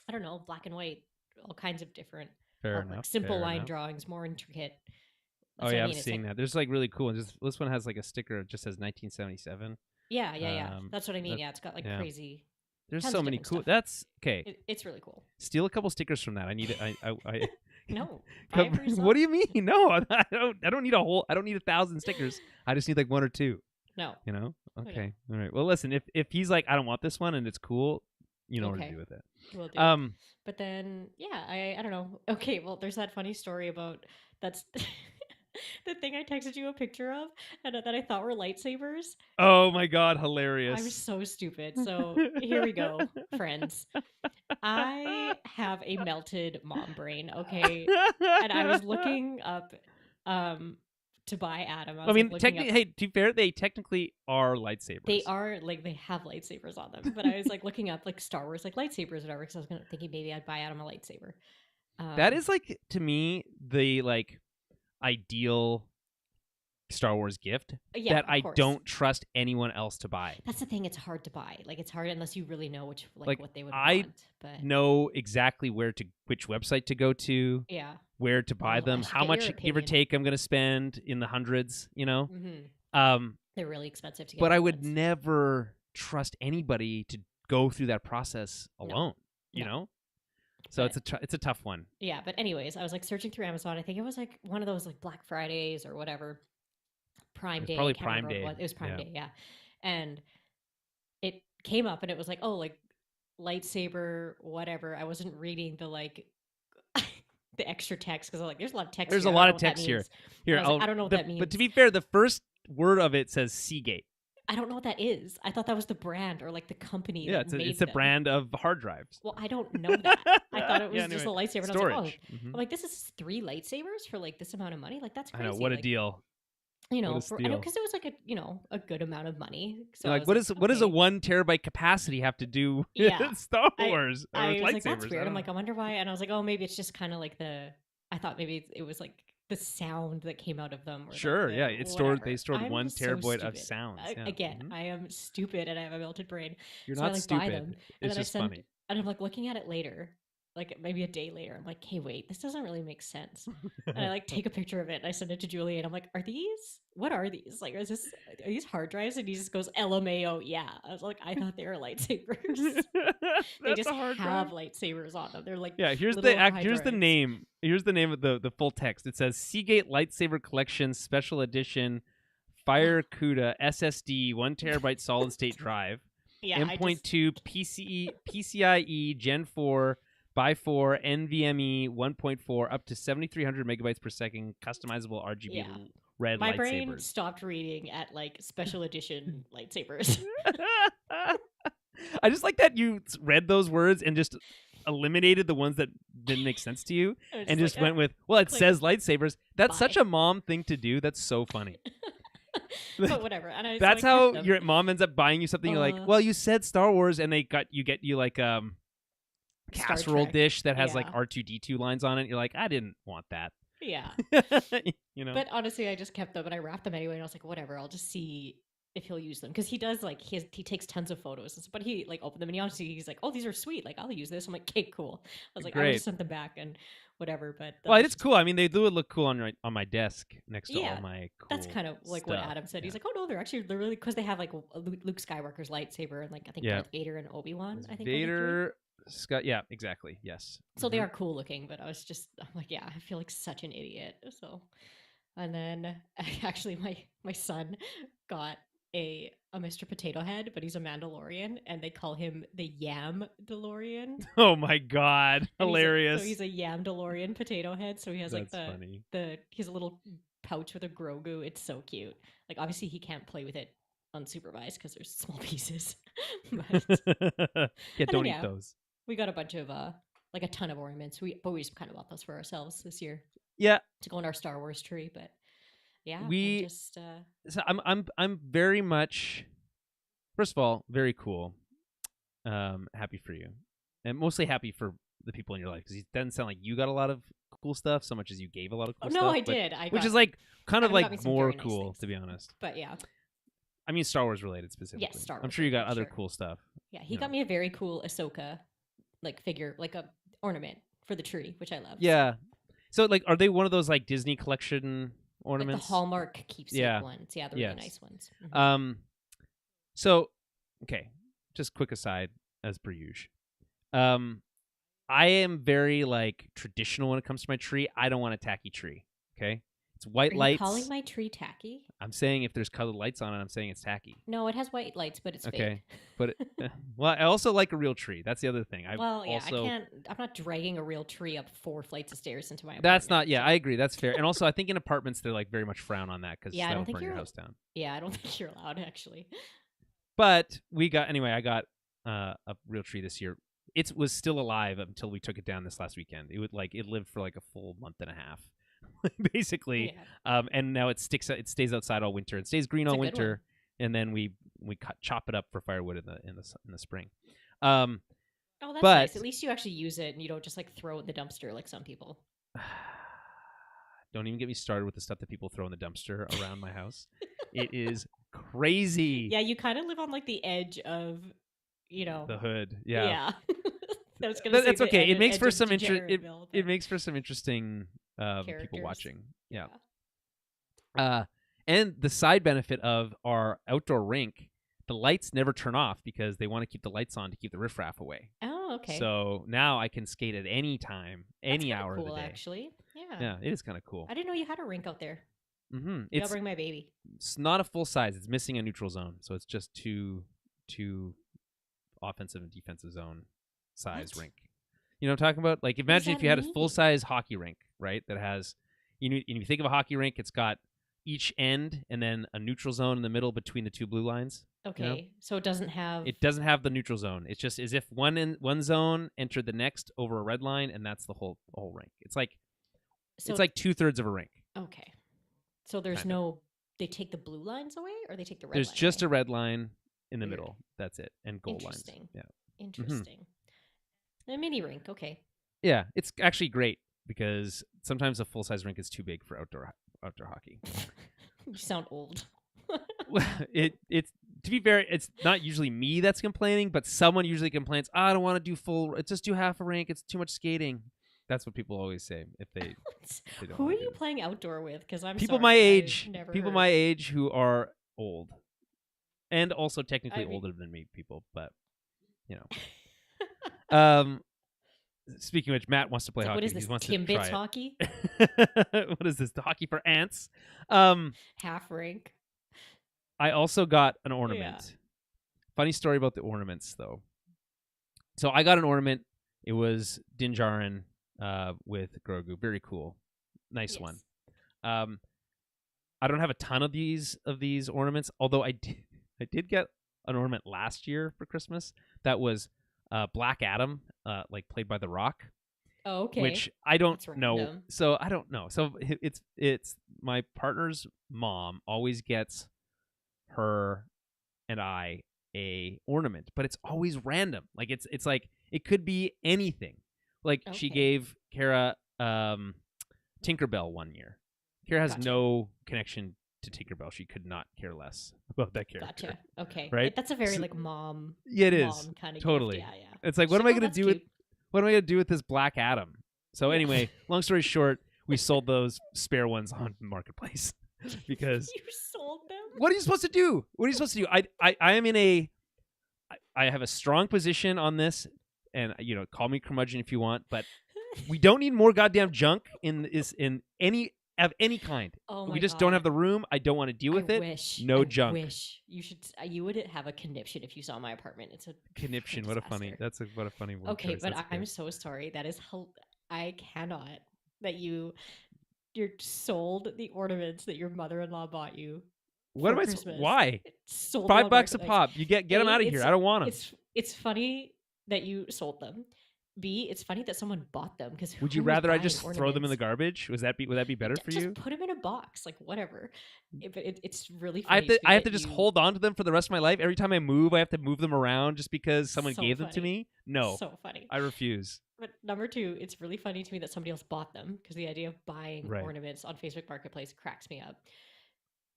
[SPEAKER 2] I don't know, black and white, all kinds of different artwork. Simple line drawings, more intricate.
[SPEAKER 1] That's I'm seeing that. There's like really cool. This one has like a sticker that just says 1977.
[SPEAKER 2] Yeah. That's what I mean. It's got like crazy.
[SPEAKER 1] There's so many cool. Stuff. That's okay.
[SPEAKER 2] It's really cool.
[SPEAKER 1] Steal a couple stickers from that. I need it. I
[SPEAKER 2] No.
[SPEAKER 1] What do you mean? No, I don't need a whole. I don't need 1,000 stickers. I just need like 1 or 2.
[SPEAKER 2] No.
[SPEAKER 1] You know. Okay. All right. Well, listen. If he's like, I don't want this one, and it's cool, you know what to do with it.
[SPEAKER 2] Will do. But then, I don't know. Okay. Well, there's that funny story about that's. The thing I texted you a picture of and that I thought were lightsabers.
[SPEAKER 1] Oh my god, hilarious.
[SPEAKER 2] I'm so stupid. So here we go, friends. I have a melted mom brain, okay? And I was looking up to buy Adam.
[SPEAKER 1] I mean, technically, hey, to be fair, they technically are lightsabers.
[SPEAKER 2] They are, like, they have lightsabers on them. But I was, like, looking up, like, Star Wars, like, lightsabers or whatever, because I was thinking maybe I'd buy Adam a lightsaber.
[SPEAKER 1] That is, like, to me, the, like, ideal Star Wars gift that I don't trust anyone else to buy.
[SPEAKER 2] That's the thing; it's hard to buy. Like it's hard unless you really know which what they would want. But
[SPEAKER 1] know exactly which website to go to.
[SPEAKER 2] Yeah.
[SPEAKER 1] Where to buy them, how much give or take I'm going to spend in the hundreds. You know.
[SPEAKER 2] Mm-hmm. They're really expensive to get.
[SPEAKER 1] But I would never trust anybody to go through that process alone. You know. So it's a tough one.
[SPEAKER 2] Yeah, but anyways, I was like searching through Amazon. I think it was like one of those like Black Fridays or whatever. Prime Day.
[SPEAKER 1] Probably Prime Day.
[SPEAKER 2] It was Prime Day, yeah. And it came up and it was like, oh, like lightsaber, whatever. I wasn't reading the like the extra text because I'm like, there's a lot of text.
[SPEAKER 1] There's a lot of text here.
[SPEAKER 2] Here, I don't know what that means.
[SPEAKER 1] But to be fair, the first word of it says Seagate.
[SPEAKER 2] I don't know what that is. I thought that was the brand or like the company.
[SPEAKER 1] Yeah, it's a brand of hard drives.
[SPEAKER 2] Well, I don't know that. I thought it was just a lightsaber.
[SPEAKER 1] Storage.
[SPEAKER 2] And I was like, oh, I'm like, this is 3 lightsabers for like this amount of money. Like that's crazy.
[SPEAKER 1] I know, what a deal.
[SPEAKER 2] You know, because it was like a good amount of money. So
[SPEAKER 1] like, what does a 1 terabyte capacity have to do with Star Wars?
[SPEAKER 2] I was like, that's weird. I'm like, I wonder why. And I was like, oh, maybe it's just kind of like I thought maybe it was like the sound that came out of them. Or
[SPEAKER 1] sure,
[SPEAKER 2] like
[SPEAKER 1] they stored 1 terabyte of sounds.
[SPEAKER 2] Again, I am stupid and I have a melted brain.
[SPEAKER 1] You're not stupid. Buy them, it's just funny.
[SPEAKER 2] And I'm like looking at it later, like maybe a day later. I'm like, hey, wait, this doesn't really make sense. And I like take a picture of it and I send it to Julian. I'm like, what are these? Like, are these hard drives? And he just goes, LMAO, yeah. I was like, I thought they were lightsabers. They just have lightsabers on them. They're like,
[SPEAKER 1] here's the name. Here's the name of the full text. It says Seagate Lightsaber Collection Special Edition Fire CUDA SSD 1 terabyte solid state drive. M.2 PCIe Gen 4 by 4 NVMe 1.4 up to 7,300 megabytes per second customizable RGB red lightsabers.
[SPEAKER 2] My brain stopped reading at like special edition lightsabers.
[SPEAKER 1] I just like that you read those words and just eliminated the ones that didn't make sense to you and just went with, well, it says lightsabers. That's such a mom thing to do. That's so funny.
[SPEAKER 2] But whatever. And
[SPEAKER 1] that's how your mom ends up buying you something. You're like, well, you said Star Wars, and they get you like casserole dish that has like R2D2 lines on it. You're like, I didn't want that.
[SPEAKER 2] Yeah.
[SPEAKER 1] You know.
[SPEAKER 2] But honestly, I just kept them and I wrapped them anyway. And I was like, whatever. I'll just see if he'll use them because he does like he takes tons of photos. But he like opened them and he's like, oh, these are sweet. Like I'll use this. I'm like, okay, cool. I was like, I just sent them back and whatever. But
[SPEAKER 1] well, it's cool. I mean, they do look cool on my desk next to all my cool
[SPEAKER 2] that's kind of like
[SPEAKER 1] stuff.
[SPEAKER 2] What Adam said. He's like, oh no, they're really because they have like Luke Skywalker's lightsaber and like I think Darth Vader and Obi-Wan. I think
[SPEAKER 1] Vader. Scott. Yeah, exactly. Yes.
[SPEAKER 2] So they are cool looking, but I'm like, yeah, I feel like such an idiot. So, and then actually, my son got a Mr. Potato Head, but he's a Mandalorian, and they call him the Yam DeLorean.
[SPEAKER 1] Oh my God,
[SPEAKER 2] And
[SPEAKER 1] hilarious!
[SPEAKER 2] he's a Yam DeLorean Potato Head. So he has like
[SPEAKER 1] That's funny.
[SPEAKER 2] he's a little pouch with a Grogu. It's so cute. Like obviously he can't play with it unsupervised because there's small pieces. But
[SPEAKER 1] Yeah, don't
[SPEAKER 2] yeah,
[SPEAKER 1] eat those.
[SPEAKER 2] we got a bunch of like a ton of ornaments. We just kind of bought those for ourselves this year.
[SPEAKER 1] Yeah,
[SPEAKER 2] to go on our Star Wars tree. But yeah,
[SPEAKER 1] we
[SPEAKER 2] just
[SPEAKER 1] so I'm very much, first of all, very cool. Happy for you, and mostly happy for the people in your life, because it doesn't sound like you got a lot of cool stuff so much as you gave a lot of cool stuff.
[SPEAKER 2] No, I did.
[SPEAKER 1] Which is like kind of
[SPEAKER 2] Evan got me
[SPEAKER 1] like
[SPEAKER 2] some
[SPEAKER 1] more
[SPEAKER 2] very nice
[SPEAKER 1] cool,
[SPEAKER 2] things.
[SPEAKER 1] to be honest.
[SPEAKER 2] But yeah,
[SPEAKER 1] I mean Star Wars related specifically.
[SPEAKER 2] yes, Star Wars.
[SPEAKER 1] I'm sure you got other
[SPEAKER 2] sure.
[SPEAKER 1] cool stuff.
[SPEAKER 2] Yeah, he got me a very cool Ahsoka like figure, like a ornament for the tree, which I love.
[SPEAKER 1] Yeah. So like, are they one of those like Disney collection ornaments?
[SPEAKER 2] Like the Hallmark keepsake ones. Yeah, the really nice ones.
[SPEAKER 1] Mm-hmm. So, okay, just quick aside as per usual. I am very like traditional when it comes to my tree. I don't want a tacky tree. Okay, it's white
[SPEAKER 2] Are
[SPEAKER 1] lights.
[SPEAKER 2] you calling my tree tacky?
[SPEAKER 1] I'm saying if there's colored lights on it, I'm saying it's tacky.
[SPEAKER 2] No, it has white lights, but it's
[SPEAKER 1] okay.
[SPEAKER 2] fake.
[SPEAKER 1] But well, I also like a real tree. That's the other thing.
[SPEAKER 2] I can't. I'm not dragging a real tree up 4 flights of stairs into my apartment.
[SPEAKER 1] That's not. Yeah, I agree. That's fair. And also, I think in apartments they're like very much frown on that because that'll burn your house down.
[SPEAKER 2] Yeah, I don't think you're allowed actually.
[SPEAKER 1] But I got a real tree this year. It was still alive until we took it down this last weekend. It lived for like a full month and a half, basically. Yeah. And now it stays outside all winter. It stays green all winter, and then we chop it up for firewood in the spring.
[SPEAKER 2] Oh, that's nice. At least you actually use it, and you don't just like throw it in the dumpster like some people.
[SPEAKER 1] Don't even get me started with the stuff that people throw in the dumpster around my house. It is crazy.
[SPEAKER 2] Yeah, you kind of live on like the edge of,
[SPEAKER 1] the hood. Yeah.
[SPEAKER 2] Yeah. That's
[SPEAKER 1] okay. It makes for some it makes for some interesting people watching. Yeah. And the side benefit of our outdoor rink, the lights never turn off because they want to keep the lights on to keep the riffraff away.
[SPEAKER 2] Oh, okay.
[SPEAKER 1] So now I can skate at any time, any hour of the day.
[SPEAKER 2] Actually. Yeah.
[SPEAKER 1] Yeah, it is kind of cool.
[SPEAKER 2] I didn't know you had a rink out there.
[SPEAKER 1] Mm-hmm.
[SPEAKER 2] I'll bring my baby.
[SPEAKER 1] It's not a full size. It's missing a neutral zone, so it's just two offensive and defensive zone size rink. You know what I'm talking about? Like, imagine if you had a full size hockey rink, right? That has, you think of a hockey rink, it's got each end and then a neutral zone in the middle between the two blue lines.
[SPEAKER 2] Okay, so it doesn't have
[SPEAKER 1] the neutral zone. It's just as if one zone entered the next over a red line, and that's the whole rink. It's like it's like 2/3 of a rink.
[SPEAKER 2] Okay, so there's they take the blue lines away, or they take the red.
[SPEAKER 1] There's just a red line in the middle. That's it, and goal lines. Yeah,
[SPEAKER 2] interesting. Mm-hmm. A mini rink, okay.
[SPEAKER 1] Yeah, it's actually great because sometimes a full size rink is too big for outdoor hockey.
[SPEAKER 2] You sound old.
[SPEAKER 1] It's to be fair, it's not usually me that's complaining, but someone usually complains, I don't want to do full. Just do half a rink. It's too much skating. That's what people always say if they don't.
[SPEAKER 2] Who are you playing outdoor with? Because I'm
[SPEAKER 1] people my age. People my age who are old, and also technically older than me. People, but speaking of which, Matt wants to play hockey.
[SPEAKER 2] What is this? Timbits hockey?
[SPEAKER 1] What is this? The hockey for ants?
[SPEAKER 2] Half rink.
[SPEAKER 1] I also got an ornament. Yeah. Funny story about the ornaments, though. So I got an ornament. It was Din Djarin with Grogu. Very cool. Nice one. I don't have a ton of these ornaments, although I did get an ornament last year for Christmas that was Black Adam, like played by The Rock.
[SPEAKER 2] Oh, okay.
[SPEAKER 1] Which I don't know. So I don't know. So it's my partner's mom always gets her and I a ornament, but it's always random. Like it's like it could be anything. Like she gave Kara Tinkerbell one year. Kara has no connection to Tinkerbell. She could not care less about that character.
[SPEAKER 2] Gotcha. Okay.
[SPEAKER 1] Right?
[SPEAKER 2] That's a very like mom.
[SPEAKER 1] Yeah, it is.
[SPEAKER 2] Kind of
[SPEAKER 1] totally.
[SPEAKER 2] Gift. Yeah.
[SPEAKER 1] It's like, what am I gonna do with this Black Adam? So anyway, long story short, we sold those spare ones on Marketplace because
[SPEAKER 2] you sold them.
[SPEAKER 1] What are you supposed to do? I am in I have a strong position on this. and call me curmudgeon if you want, but we don't need more goddamn junk in any of any kind.
[SPEAKER 2] Oh
[SPEAKER 1] We
[SPEAKER 2] my
[SPEAKER 1] just don't have
[SPEAKER 2] God.
[SPEAKER 1] the room. I don't want to deal with it.
[SPEAKER 2] I
[SPEAKER 1] Junk.
[SPEAKER 2] wish you would have a conniption if you saw my apartment. It's a
[SPEAKER 1] Conniption. What a funny word
[SPEAKER 2] Okay,
[SPEAKER 1] choice.
[SPEAKER 2] but
[SPEAKER 1] That's
[SPEAKER 2] I'm
[SPEAKER 1] great.
[SPEAKER 2] so sorry. I cannot that you're sold the ornaments that your mother-in-law bought you
[SPEAKER 1] What
[SPEAKER 2] for
[SPEAKER 1] am I?
[SPEAKER 2] Christmas.
[SPEAKER 1] Why?
[SPEAKER 2] Sold them on
[SPEAKER 1] $5 a
[SPEAKER 2] Marketplace.
[SPEAKER 1] pop. You get them out of here. I don't want them.
[SPEAKER 2] It's funny that you sold them. B, it's funny that someone bought them because
[SPEAKER 1] Would you rather I just throw them in the garbage? Would that be better for you?
[SPEAKER 2] Just put them in a box, like whatever. But it's really funny.
[SPEAKER 1] I have to just hold on to them for the rest of my life. Every time I move, I have to move them around just because someone gave them to me. No,
[SPEAKER 2] so funny.
[SPEAKER 1] I refuse.
[SPEAKER 2] But number two, it's really funny to me that somebody else bought them because the idea of buying ornaments on Facebook Marketplace cracks me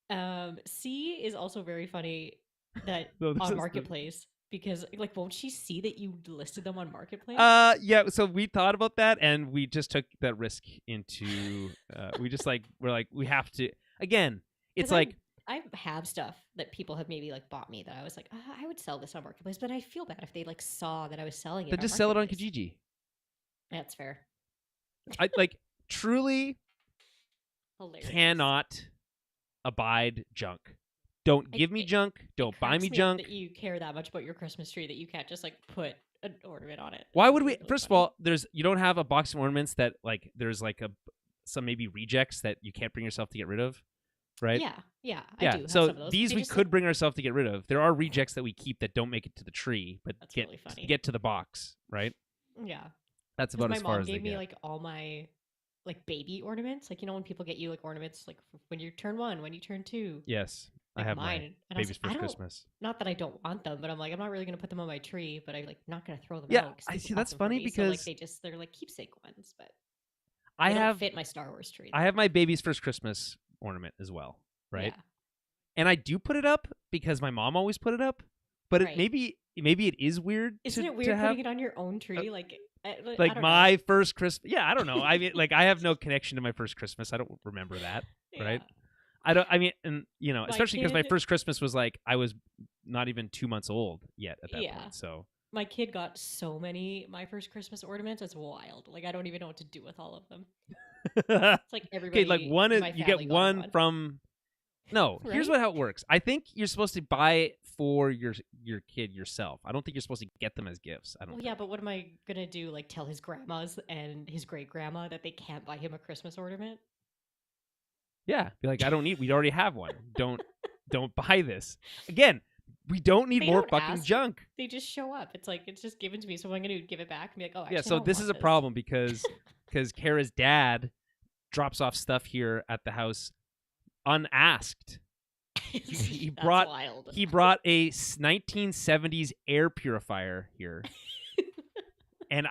[SPEAKER 2] up. C is also very funny that on Marketplace. Because won't she see that you listed them on Marketplace?
[SPEAKER 1] Yeah. So we thought about that, and we just took that risk into. We have to. Again, it's like
[SPEAKER 2] I have stuff that people have maybe bought me that I was like, I would sell this on Marketplace, but I feel bad if they saw that I was selling it.
[SPEAKER 1] Then just sell it on Kijiji.
[SPEAKER 2] That's fair.
[SPEAKER 1] I truly
[SPEAKER 2] Hilarious.
[SPEAKER 1] Cannot abide junk. Don't give me junk. Don't buy me junk.
[SPEAKER 2] That you care that much about your Christmas tree that you can't just put an ornament on it.
[SPEAKER 1] Why would we? Really First funny. Of all, you don't have a box of ornaments that there's some maybe rejects that you can't bring yourself to get rid of, right?
[SPEAKER 2] Yeah. I do.
[SPEAKER 1] So these we could bring ourselves to get rid of. There are rejects that we keep that don't make it to the tree, but get to the box, right?
[SPEAKER 2] Yeah.
[SPEAKER 1] That's about as far as
[SPEAKER 2] they
[SPEAKER 1] get.
[SPEAKER 2] My mom gave me all my baby ornaments, when people get you ornaments when you turn 1, when you turn 2.
[SPEAKER 1] Yes. I have mine. My baby's first Christmas.
[SPEAKER 2] Not that I don't want them, but I'm not really going to put them on my tree, but I'm not going to throw them out.
[SPEAKER 1] Yeah, I see. That's funny because
[SPEAKER 2] they're keepsake ones, but
[SPEAKER 1] they
[SPEAKER 2] don't fit my Star Wars tree.
[SPEAKER 1] I have my baby's first Christmas ornament as well, right? Yeah. And I do put it up because my mom always put it up, but maybe it is weird.
[SPEAKER 2] Isn't it weird putting it on your own tree?
[SPEAKER 1] My first Christmas. Yeah, I don't know. I mean, I have no connection to my first Christmas. I don't remember that, right? Especially because my first Christmas was I was not even 2 months old yet at that point. So
[SPEAKER 2] my kid got so many my first Christmas ornaments. It's wild. I don't even know what to do with all of them. It's everybody.
[SPEAKER 1] Okay, one is you get one from. No, right? Here's how it works. I think you're supposed to buy it for your kid yourself. I don't think you're supposed to get them as gifts. I don't.
[SPEAKER 2] Well, yeah, but what am I gonna do? Tell his grandmas and his great grandma that they can't buy him a Christmas ornament?
[SPEAKER 1] Yeah, be I don't need. We already have one. Don't buy this. Again, we don't need more fucking junk.
[SPEAKER 2] They just show up. It's just given to me. So I'm going to give it back and be oh,
[SPEAKER 1] yeah. So this is a problem because Kara's dad drops off stuff here at the house unasked. He brought a 1970s air purifier here, and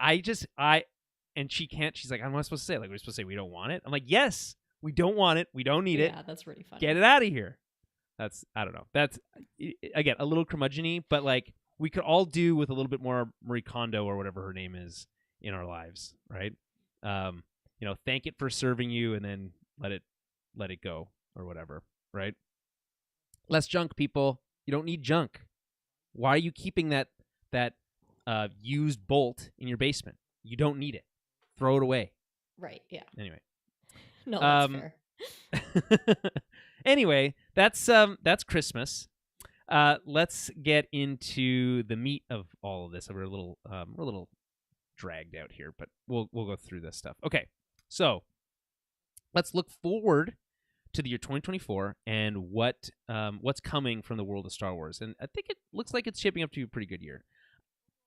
[SPEAKER 1] and she can't. She's like, I'm not supposed to say. We're supposed to say we don't want it. I'm like, yes. We don't want it. We don't need it.
[SPEAKER 2] Yeah, that's really funny.
[SPEAKER 1] Get it out of here. I don't know. That's, again, a little curmudgeon-y, but we could all do with a little bit more Marie Kondo or whatever her name is in our lives, right? Thank it for serving you and then let it go or whatever, right? Less junk, people. You don't need junk. Why are you keeping that used bolt in your basement? You don't need it. Throw it away.
[SPEAKER 2] Right, yeah.
[SPEAKER 1] Anyway.
[SPEAKER 2] No, that's fair.
[SPEAKER 1] Anyway, that's Christmas. Let's get into the meat of all of this. We're a little dragged out here, but we'll go through this stuff. Okay, so let's look forward to the year 2024 and what's coming from the world of Star Wars. And I think it looks like it's shaping up to be a pretty good year.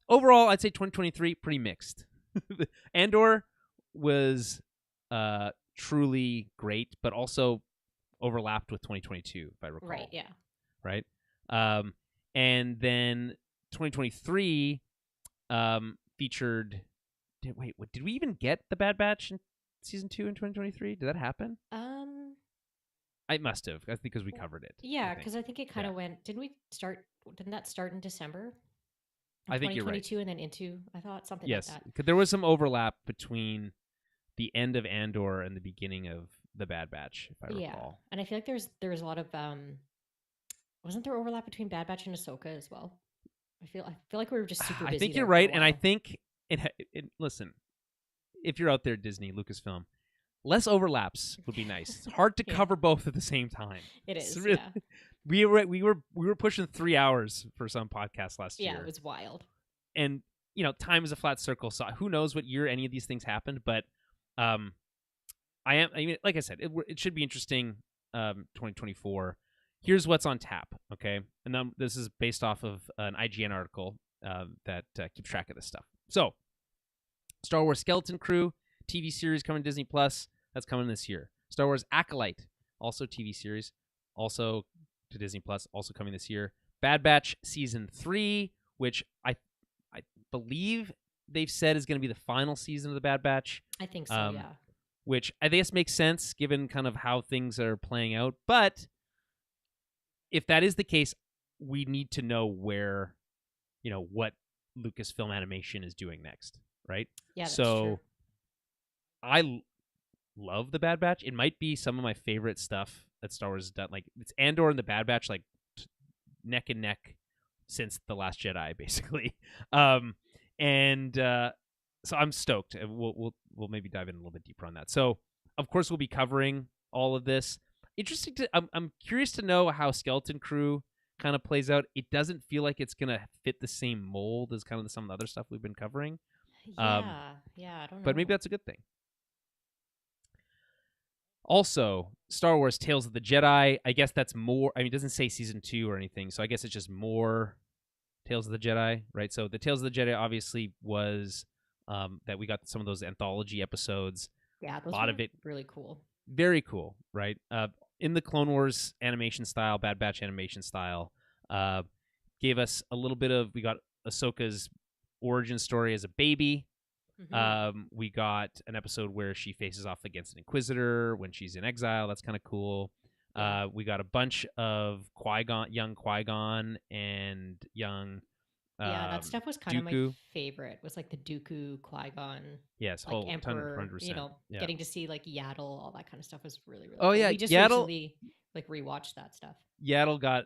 [SPEAKER 1] Overall, I'd say 2023 pretty mixed. Andor was truly great, but also overlapped with 2022, if I recall.
[SPEAKER 2] Right, yeah.
[SPEAKER 1] Right? And then 2023 featured... Did we even get the Bad Batch in Season 2 in 2023? Did that happen? I must have. That's because we covered it.
[SPEAKER 2] Yeah, because I think it kind of went... Didn't that start in December?
[SPEAKER 1] I think you're right.
[SPEAKER 2] 2022 and then into, I thought, something
[SPEAKER 1] like
[SPEAKER 2] that.
[SPEAKER 1] Yes, because there was some overlap between the end of Andor and the beginning of the Bad Batch, if I recall.
[SPEAKER 2] Yeah, and I feel like there was a lot of wasn't there overlap between Bad Batch and Ahsoka as well? I feel like we were just super busy.
[SPEAKER 1] I think you're right, and I think listen, if you're out there, Disney, Lucasfilm, less overlaps would be nice. It's hard to cover both at the same time.
[SPEAKER 2] It is.
[SPEAKER 1] Really,
[SPEAKER 2] yeah.
[SPEAKER 1] We were pushing 3 hours for some podcast last year.
[SPEAKER 2] Yeah, it was wild.
[SPEAKER 1] And time is a flat circle, so who knows what year any of these things happened, but I mean, like I said, it should be interesting. 2024. Here's what's on tap, okay? And then this is based off of an IGN article that keeps track of this stuff. So, Star Wars Skeleton Crew TV series coming to Disney Plus. That's coming this year. Star Wars Acolyte, also TV series, also to Disney Plus, also coming this year. Bad Batch Season 3, which I believe they've said is going to be the final season of the Bad Batch.
[SPEAKER 2] I think so, yeah.
[SPEAKER 1] Which I guess makes sense given kind of how things are playing out. But if that is the case, we need to know where, what Lucasfilm Animation is doing next, right?
[SPEAKER 2] Yeah, that's
[SPEAKER 1] so
[SPEAKER 2] true.
[SPEAKER 1] I love the Bad Batch. It might be some of my favorite stuff that Star Wars has done. Like, it's Andor and the Bad Batch, like neck and neck since The Last Jedi, basically. So I'm stoked. We'll maybe dive in a little bit deeper on that. So, of course, we'll be covering all of this. I'm curious to know how Skeleton Crew kind of plays out. It doesn't feel like it's gonna fit the same mold as kind of some of the other stuff we've been covering.
[SPEAKER 2] Yeah, I don't know.
[SPEAKER 1] But maybe that's a good thing. Also, Star Wars Tales of the Jedi. I guess that's more. I mean, it doesn't say season 2 or anything, so I guess it's just more Tales of the Jedi, right? So the Tales of the Jedi obviously was that we got some of those anthology episodes.
[SPEAKER 2] Yeah, those
[SPEAKER 1] a lot
[SPEAKER 2] were
[SPEAKER 1] of it
[SPEAKER 2] really cool.
[SPEAKER 1] Very cool, right? In the Clone Wars animation style, Bad Batch animation style, gave us a little bit of. We got Ahsoka's origin story as a baby.
[SPEAKER 2] Mm-hmm.
[SPEAKER 1] We got an episode where she faces off against an Inquisitor when she's in exile. That's kind of cool.
[SPEAKER 2] Yeah.
[SPEAKER 1] We got a bunch of young Qui-Gon, and young.
[SPEAKER 2] That stuff was kind of my
[SPEAKER 1] Dooku.
[SPEAKER 2] favorite. Was like the Dooku, Qui-Gon,
[SPEAKER 1] Yes,
[SPEAKER 2] like Emperor.
[SPEAKER 1] 100%.
[SPEAKER 2] Getting to see like Yaddle, all that kind of stuff was really, really
[SPEAKER 1] Oh
[SPEAKER 2] cool.
[SPEAKER 1] yeah,
[SPEAKER 2] We just
[SPEAKER 1] Yaddle
[SPEAKER 2] recently like rewatched that stuff.
[SPEAKER 1] Yaddle got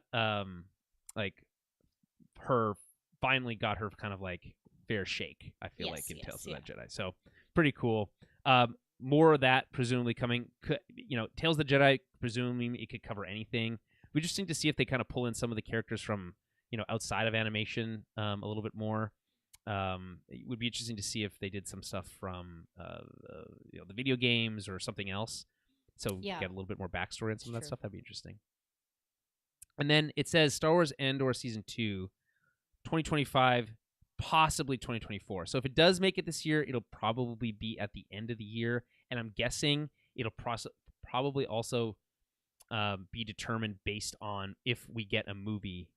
[SPEAKER 1] finally got her kind of like fair shake, I feel like, in Tales of the Jedi. So pretty cool. More of that presumably coming. Tales of the Jedi, presuming it could cover anything. We just need to see if they kind of pull in some of the characters from outside of animation a little bit more. It would be interesting to see if they did some stuff from the video games or something else. So get a little bit more backstory on some of that stuff. That'd be interesting. And then it says Star Wars Andor Season 2, 2025, possibly 2024. So if it does make it this year, it'll probably be at the end of the year. And I'm guessing it'll probably also be determined based on if we get a movie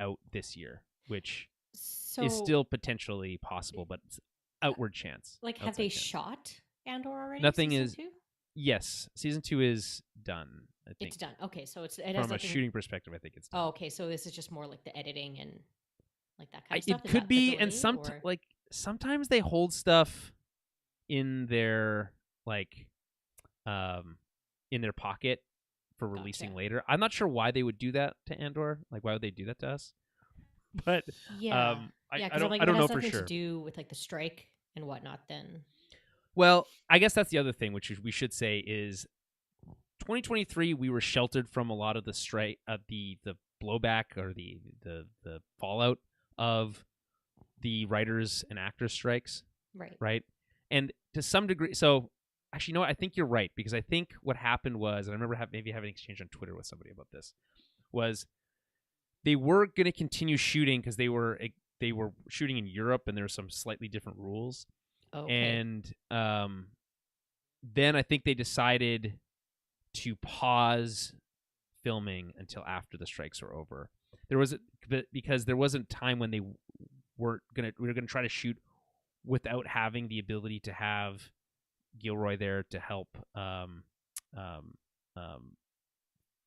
[SPEAKER 1] out this year, which is still potentially possible, but it's outward chance.
[SPEAKER 2] Like, have they shot Andor already?
[SPEAKER 1] Nothing is. Yes, Season 2 is done. I think
[SPEAKER 2] it's done. Okay, so it's
[SPEAKER 1] from a shooting perspective, I think it's done.
[SPEAKER 2] Oh, okay, so this is just more like the editing and like that kind of stuff.
[SPEAKER 1] It could be, and sometimes they hold stuff in their in their pocket for releasing later. I'm not sure why they would do that to Andor. Like, why would they do that to us? But I don't know for sure.
[SPEAKER 2] To do with like the strike and whatnot, then.
[SPEAKER 1] Well, I guess that's the other thing, which we should say is 2023. We were sheltered from a lot of the strike, the blowback or the fallout of the writers and actors strikes. Right. And to some degree, so actually, you know what? I think you're right, because I think what happened was, and I remember maybe having an exchange on Twitter with somebody about this, was they were going to continue shooting because they were shooting in Europe and there were some slightly different rules.
[SPEAKER 2] Okay.
[SPEAKER 1] And then I think they decided to pause filming until after the strikes were over. Because there wasn't time when we were gonna try to shoot without having the ability to have Gilroy there to help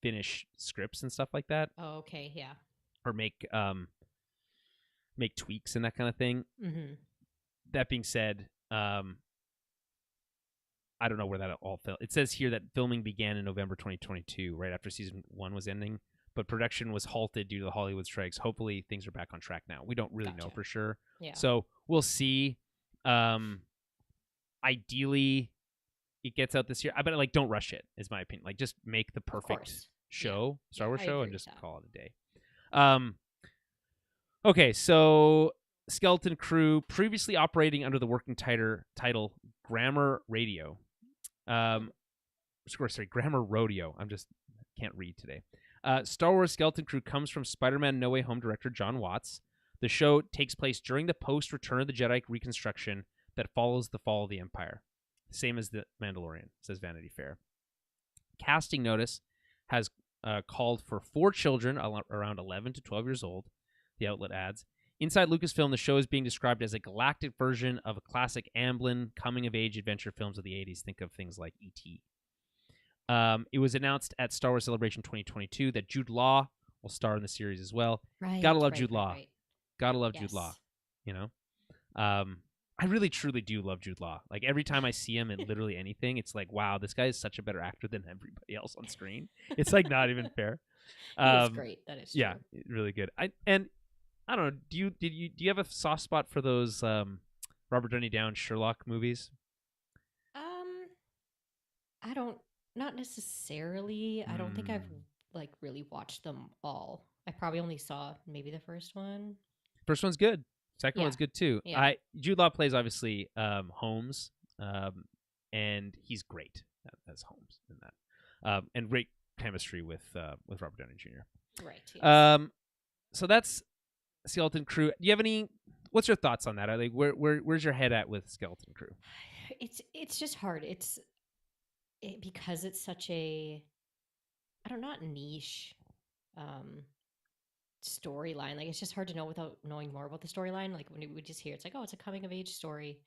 [SPEAKER 1] finish scripts and stuff like that.
[SPEAKER 2] Oh, okay, yeah.
[SPEAKER 1] Or make tweaks and that kind of thing.
[SPEAKER 2] Mm-hmm.
[SPEAKER 1] That being said, I don't know where that all fell. It says here that filming began in November 2022, right after season 1 was ending. but production was halted due to the Hollywood strikes. Hopefully, things are back on track now. We don't really know for sure.
[SPEAKER 2] Yeah.
[SPEAKER 1] So we'll see. Ideally, it gets out this year. But like, don't rush it. Is my opinion. Like, just make the perfect show, Star Wars show, and just call it a day. Okay, so Skeleton Crew, previously operating under the working title Grammar Radio. Grammar Rodeo. Can't read today. Star Wars Skeleton Crew comes from Spider-Man No Way Home director John Watts. The show takes place during the post-Return of the Jedi reconstruction that follows the fall of the Empire. Same as The Mandalorian, says Vanity Fair. Casting notice has called for 4 children around 11 to 12 years old, the outlet adds. Inside Lucasfilm, the show is being described as a galactic version of a classic Amblin coming-of-age adventure films of the 80s. Think of things like E.T. It was announced at Star Wars Celebration 2022 that Jude Law will star in the series as well. Gotta love Jude Law. Gotta love Jude Law. You know? I really, truly do love Jude Law. Like, every time I see him in literally anything, it's like, wow, this guy is such a better actor than everybody else on screen. It's, like, not even fair.
[SPEAKER 2] He is great. That is true.
[SPEAKER 1] Yeah, really good. I don't know. Do you have a soft spot for those Robert Downey Down Sherlock movies?
[SPEAKER 2] I don't. Not necessarily. I don't think I've like really watched them all. I probably only saw maybe the first one.
[SPEAKER 1] First one's good. Second one's good too.
[SPEAKER 2] Yeah.
[SPEAKER 1] Jude Law plays obviously Holmes, and he's great as Holmes in that, and great chemistry with Robert Downey Jr.
[SPEAKER 2] Right. Yes.
[SPEAKER 1] So that's Skeleton Crew. Do you have any? What's your thoughts on that? Like, where's your head at with Skeleton Crew?
[SPEAKER 2] It's just hard. Because it's such a, I don't know, not niche storyline. Like, it's just hard to know without knowing more about the storyline. Like, when we just hear it's like, oh, it's a coming of age story.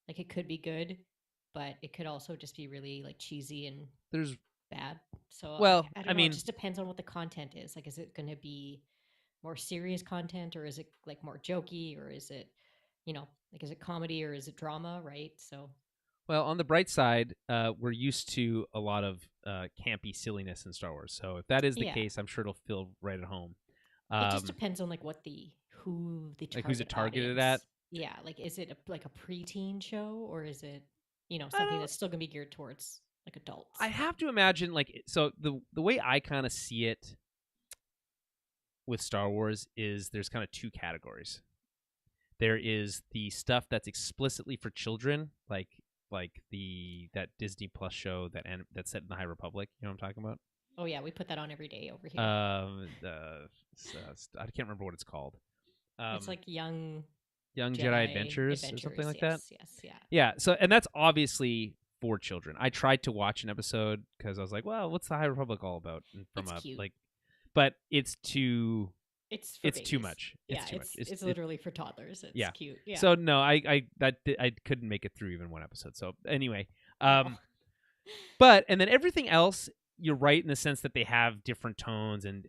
[SPEAKER 2] Like, it could be good, but it could also just be really like cheesy and bad. So I don't know. It just depends on what the content is. Like, is it going to be more serious content, or is it like more jokey, or is it, like, is it comedy or is it drama? Right. So.
[SPEAKER 1] Well, on the bright side, we're used to a lot of campy silliness in Star Wars. So if that is the case, I'm sure it'll feel right at home.
[SPEAKER 2] It just depends on like who the target
[SPEAKER 1] who's it targeted
[SPEAKER 2] audience.
[SPEAKER 1] at.
[SPEAKER 2] Yeah, like, is it like a preteen show, or is it something that's still gonna be geared towards like adults?
[SPEAKER 1] I have to imagine, like, so the way I kind of see it with Star Wars is there's kind of 2 categories. There is the stuff that's explicitly for children, like that Disney Plus show that's set in the High Republic. You know what I'm talking about?
[SPEAKER 2] Oh yeah, we put that on every day over here.
[SPEAKER 1] I can't remember what it's called.
[SPEAKER 2] It's like Young
[SPEAKER 1] Jedi Adventures or something like that.
[SPEAKER 2] Yes, yeah.
[SPEAKER 1] Yeah. So, and that's obviously for children. I tried to watch an episode because I was like, well, what's the High Republic all about? And
[SPEAKER 2] it's cute.
[SPEAKER 1] But it's too.
[SPEAKER 2] It's
[SPEAKER 1] too much. It's too much.
[SPEAKER 2] It's literally for toddlers. It's cute. Yeah.
[SPEAKER 1] So no, I couldn't make it through even one episode. So anyway, but and then everything else, you're right in the sense that they have different tones and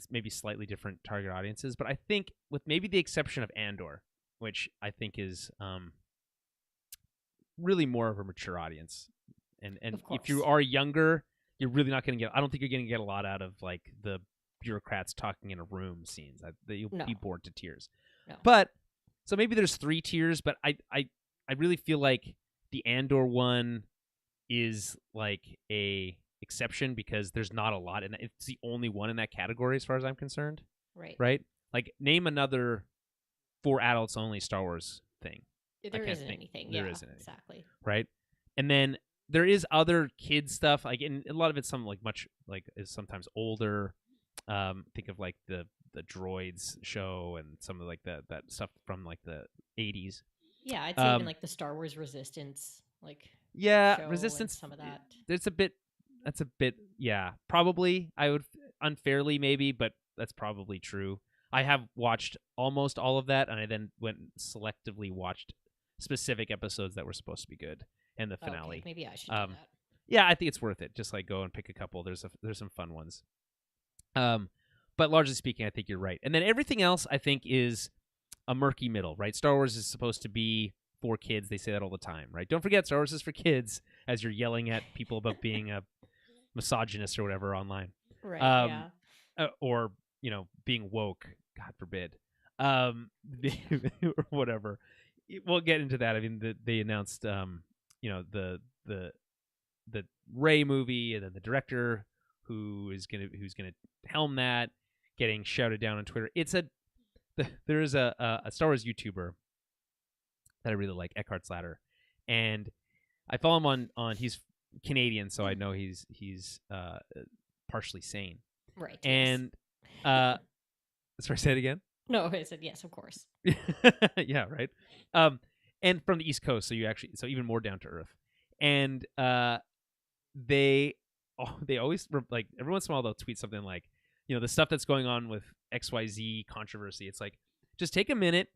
[SPEAKER 1] maybe slightly different target audiences. But I think, with maybe the exception of Andor, which I think is really more of a mature audience, and if you are younger, you're really not going to get. I don't think you're going to get a lot out of like the bureaucrats talking in a room scenes. You'll be bored to tears.
[SPEAKER 2] No.
[SPEAKER 1] But so maybe there's 3 tiers, but I really feel like the Andor one is like a exception because there's not a lot, and it's the only one in that category as far as I'm concerned. Right? Like, name another for adults only Star Wars thing.
[SPEAKER 2] There isn't anything.
[SPEAKER 1] There isn't anything.
[SPEAKER 2] Exactly.
[SPEAKER 1] Right? And then there is other kid stuff, like, and a lot of it's some like much like is sometimes older. Think of like the Droids show and some of like that stuff from like the 80s.
[SPEAKER 2] Yeah, I'd say even like the Star Wars Resistance, like
[SPEAKER 1] Resistance.
[SPEAKER 2] Some of that.
[SPEAKER 1] That's a bit. Yeah, probably. I would unfairly maybe, but that's probably true. I have watched almost all of that, and I then went and selectively watched specific episodes that were supposed to be good, and the finale.
[SPEAKER 2] Okay, maybe I should do that.
[SPEAKER 1] Yeah, I think it's worth it. Just like go and pick a couple. There's some fun ones. But largely speaking, I think you're right. And then everything else, I think, is a murky middle, right? Star Wars is supposed to be for kids. They say that all the time, right? Don't forget, Star Wars is for kids, as you're yelling at people about being a misogynist or whatever online.
[SPEAKER 2] Right, yeah.
[SPEAKER 1] or being woke, God forbid, or whatever. We'll get into that. I mean, they announced the Ray movie, and then the director who's gonna helm that getting shouted down on Twitter. There is a Star Wars YouTuber that I really like, Eckhart Slatter, and I follow him on he's Canadian, so I know he's partially sane.
[SPEAKER 2] Right.
[SPEAKER 1] And sorry, say it again.
[SPEAKER 2] No, I said yes, of course.
[SPEAKER 1] Yeah, right. And from the East Coast, so even more down to earth. And they always, like, every once in a while they'll tweet something like, the stuff that's going on with XYZ controversy. It's like, just take a minute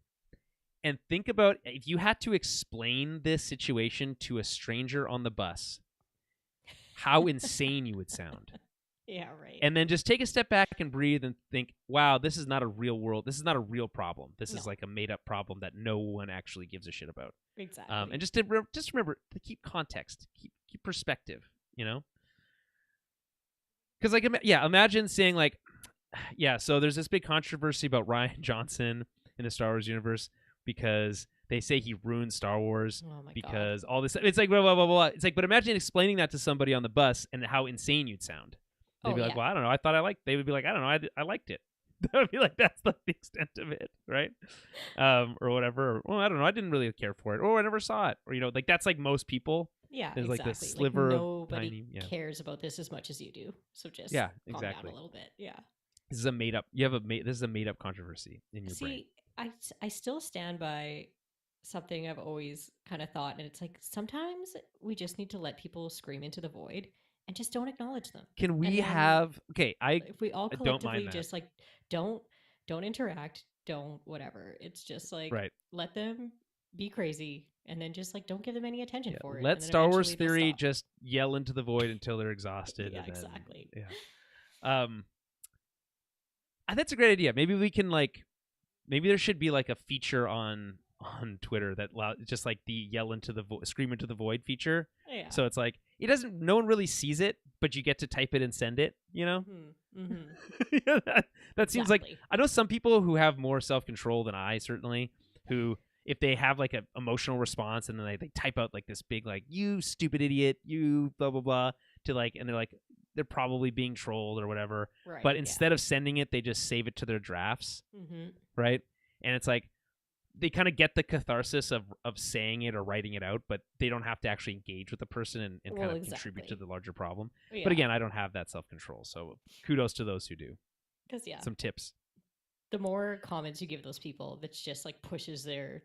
[SPEAKER 1] and think about if you had to explain this situation to a stranger on the bus, how insane you would sound.
[SPEAKER 2] Yeah, right.
[SPEAKER 1] And then just take a step back and breathe and think, wow, this is not a real world. This is not a real problem. This is like a made up problem that no one actually gives a shit about.
[SPEAKER 2] Exactly.
[SPEAKER 1] And just remember to keep context, keep perspective, Because imagine saying like, so there's this big controversy about Rian Johnson in the Star Wars universe because they say he ruined Star Wars because all this. It's like blah blah blah blah. It's like, but imagine explaining that to somebody on the bus and how insane you'd sound. They'd be like, well, I don't know. I thought I liked. They would be like, I don't know. I liked it. That would be like, that's the extent of it, right? Or whatever. Well, I don't know. I didn't really care for it, or I never saw it, or like that's like most people.
[SPEAKER 2] Yeah,
[SPEAKER 1] there's
[SPEAKER 2] exactly.
[SPEAKER 1] like this sliver
[SPEAKER 2] nobody
[SPEAKER 1] of tiny,
[SPEAKER 2] cares about this as much as you do. So just
[SPEAKER 1] calm
[SPEAKER 2] down a little bit. Yeah.
[SPEAKER 1] This is a made up. This is a made up controversy in your brain.
[SPEAKER 2] I still stand by something I've always kind of thought, and it's like sometimes we just need to let people scream into the void and just don't acknowledge them.
[SPEAKER 1] Can we have
[SPEAKER 2] if we all collectively just like don't interact, don't whatever. It's just like let them be crazy and then just like don't give them any attention for it.
[SPEAKER 1] Let Star Wars theory just yell into the void until they're exhausted.
[SPEAKER 2] Yeah, exactly.
[SPEAKER 1] That's a great idea. Maybe we can maybe there should be like a feature on Twitter that just like the yell into the scream into the void feature.
[SPEAKER 2] Yeah.
[SPEAKER 1] So it's like no one really sees it, but you get to type it and send it, that seems like, I know some people who have more self-control than I, certainly, who if they have like an emotional response and then they type out like this big like, you stupid idiot, you blah blah blah, to like, and they're probably being trolled or whatever.
[SPEAKER 2] Right,
[SPEAKER 1] but instead of sending it, they just save it to their drafts.
[SPEAKER 2] Mm-hmm.
[SPEAKER 1] Right. And it's like, they kind of get the catharsis of saying it or writing it out, but they don't have to actually engage with the person and kind of contribute to the larger problem. Yeah. But again, I don't have that self-control. So kudos to those who do.
[SPEAKER 2] Because
[SPEAKER 1] some tips.
[SPEAKER 2] The more comments you give those people, that just like pushes their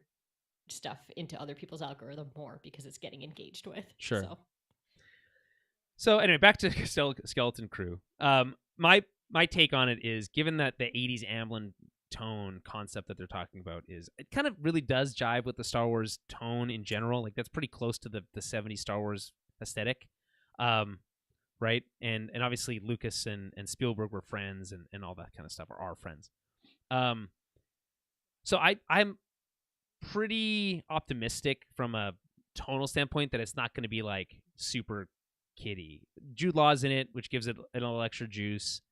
[SPEAKER 2] stuff into other people's algorithm more because it's getting engaged with.
[SPEAKER 1] Sure. So anyway, back to Skeleton Crew. My take on it is, given that the 80s Amblin tone concept that they're talking about is, it kind of really does jive with the Star Wars tone in general. Like that's pretty close to the 70s Star Wars aesthetic. Right. And obviously Lucas and Spielberg were friends and all that kind of stuff, or are friends. So I'm pretty optimistic from a tonal standpoint that it's not going to be like super kiddie. Jude Law's in it, which gives it a little extra juice.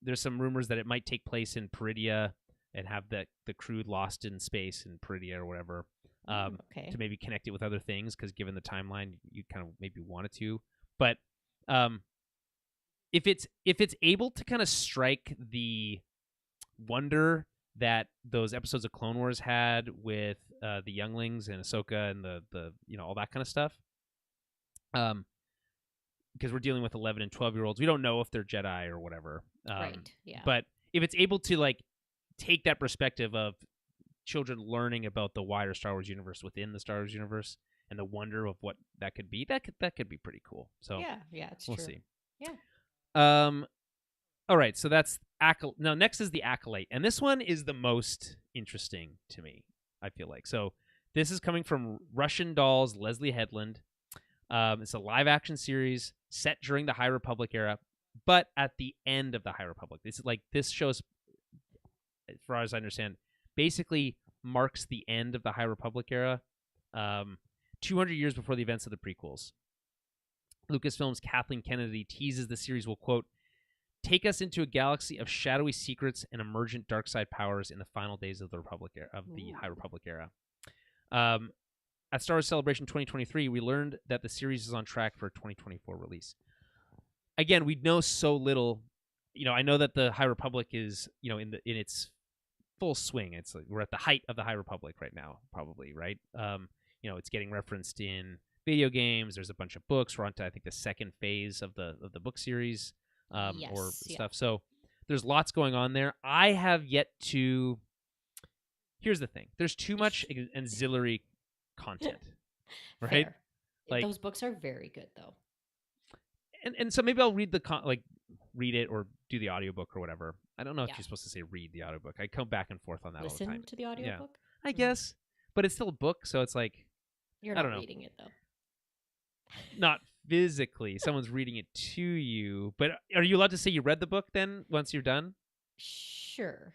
[SPEAKER 1] There's some rumors that it might take place in Peridia and have the crew lost in space in Peridia or whatever, to maybe connect it with other things, because given the timeline, you kind of maybe wanted to. But if it's able to kind of strike the wonder that those episodes of Clone Wars had with the younglings and Ahsoka and the all that kind of stuff, because we're dealing with 11 and 12-year-olds, we don't know if they're Jedi or whatever.
[SPEAKER 2] Right. Yeah.
[SPEAKER 1] But if it's able to like take that perspective of children learning about the wider Star Wars universe within the Star Wars universe and the wonder of what that could be, that could be pretty cool. So
[SPEAKER 2] it's
[SPEAKER 1] we'll
[SPEAKER 2] true.
[SPEAKER 1] see.
[SPEAKER 2] Yeah.
[SPEAKER 1] All right, so that's Now, next is the Acolyte, and this one is the most interesting to me, I feel like. So this is coming from Russian Doll's Leslie Headland. It's a live-action series set during the High Republic era, but at the end of the High Republic. This shows, as far as I understand, basically marks the end of the High Republic era, 200 years before the events of the prequels. Lucasfilm's Kathleen Kennedy teases the series will, quote, take us into a galaxy of shadowy secrets and emergent dark side powers in the final days of the High Republic era. At Star Wars Celebration 2023, we learned that the series is on track for a 2024 release. Again, we know so little. I know that the High Republic is, in its full swing. It's like we're at the height of the High Republic right now, probably, right? It's getting referenced in video games. There's a bunch of books. We're on to, I think, the second phase of the book series, or stuff. So there's lots going on there. I have yet to. Here's the thing: there's too much ancillary content, right?
[SPEAKER 2] Fair. Those books are very good, though.
[SPEAKER 1] And so maybe I'll read read it or do the audiobook or whatever. I don't know if you're supposed to say read the audiobook. I come back and forth on that all the time.
[SPEAKER 2] Listen to the audiobook?
[SPEAKER 1] Yeah. I guess. But it's still a book, so it's like
[SPEAKER 2] you're not reading it, though.
[SPEAKER 1] Not physically. Someone's reading it to you. But are you allowed to say you read the book then once you're done?
[SPEAKER 2] Sure.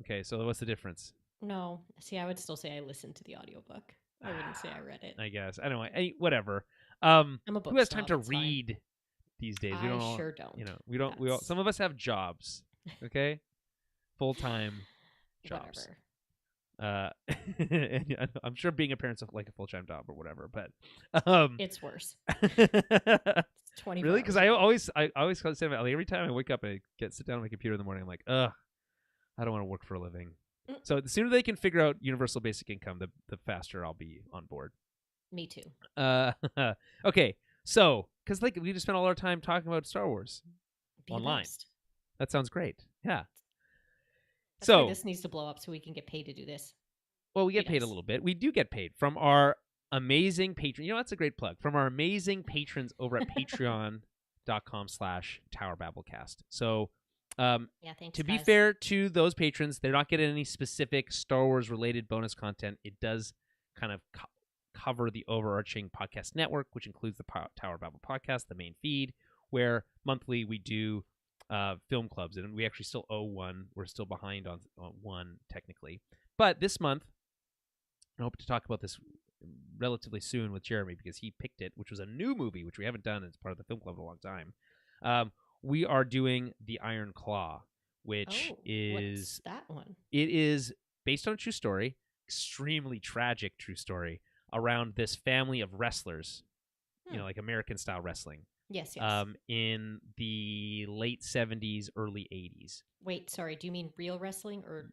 [SPEAKER 1] Okay, so what's the difference?
[SPEAKER 2] No. See, I would still say I listened to the audiobook. I wouldn't say I read it.
[SPEAKER 1] I guess. I don't know. Whatever.
[SPEAKER 2] I'm a book
[SPEAKER 1] who has time
[SPEAKER 2] snob,
[SPEAKER 1] to read these days? We don't
[SPEAKER 2] sure don't.
[SPEAKER 1] We don't. We all, some of us have jobs. Okay, full-time jobs.
[SPEAKER 2] Whatever.
[SPEAKER 1] And I'm sure being a parent's like a full-time job or whatever, but
[SPEAKER 2] it's worse. It's 24
[SPEAKER 1] really, because I always say about every time I wake up, I sit down on my computer in the morning. I'm like, ugh, I don't want to work for a living. So the sooner they can figure out universal basic income, the faster I'll be on board.
[SPEAKER 2] Me too.
[SPEAKER 1] Okay, so because we just spent all our time talking about Star Wars online. That sounds great. Yeah.
[SPEAKER 2] That's why this needs to blow up so we can get paid to do this.
[SPEAKER 1] Well, we get paid a little bit. We do get paid from our amazing patron. That's a great plug. From our amazing patrons over at patreon.com/TowerBabbleCast. So,
[SPEAKER 2] thanks,
[SPEAKER 1] to be fair to those patrons, they're not getting any specific Star Wars related bonus content. It does kind of cover the overarching podcast network, which includes the Tower Babble podcast, the main feed, where monthly we do film clubs, and we actually still owe one. We're still behind on one technically, but this month I hope to talk about this relatively soon with Jeremy because he picked it, which was a new movie which we haven't done as part of the film club in a long time. We are doing The Iron Claw, which is
[SPEAKER 2] what's that one?
[SPEAKER 1] It is based on a true story, extremely tragic true story around this family of wrestlers, like American style wrestling.
[SPEAKER 2] Yes.
[SPEAKER 1] In the late 70s, early 80s.
[SPEAKER 2] Wait, sorry. Do you mean real wrestling or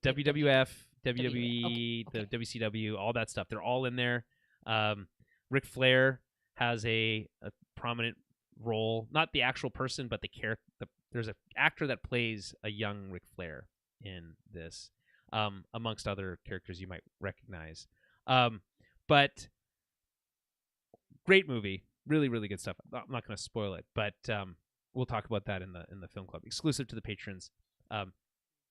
[SPEAKER 1] WWF, WWE, the WCW, all that stuff? They're all in there. Ric Flair has a prominent role, not the actual person, but the character. There's an actor that plays a young Ric Flair in this, amongst other characters you might recognize. But great movie. Really, really good stuff. I'm not going to spoil it, but we'll talk about that in the film club, exclusive to the patrons.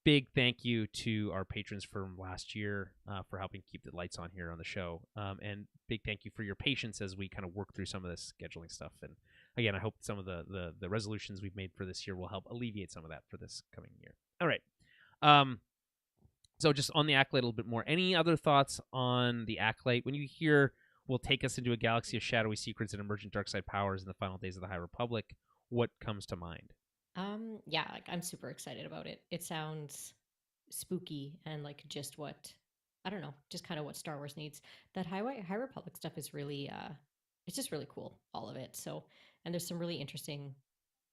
[SPEAKER 1] Big thank you to our patrons from last year for helping keep the lights on here on the show, and big thank you for your patience as we kind of work through some of this scheduling stuff. And again, I hope some of the resolutions we've made for this year will help alleviate some of that for this coming year. All right. So just on the Acolyte a little bit more. Any other thoughts on the Acolyte? When you hear will take us into a galaxy of shadowy secrets and emergent dark side powers in the final days of the High Republic, what comes to mind?
[SPEAKER 2] Yeah, I'm super excited about it. It sounds spooky and just what, I don't know, just kind of what Star Wars needs. That High Republic stuff is really, it's just really cool, all of it. So, and there's some really interesting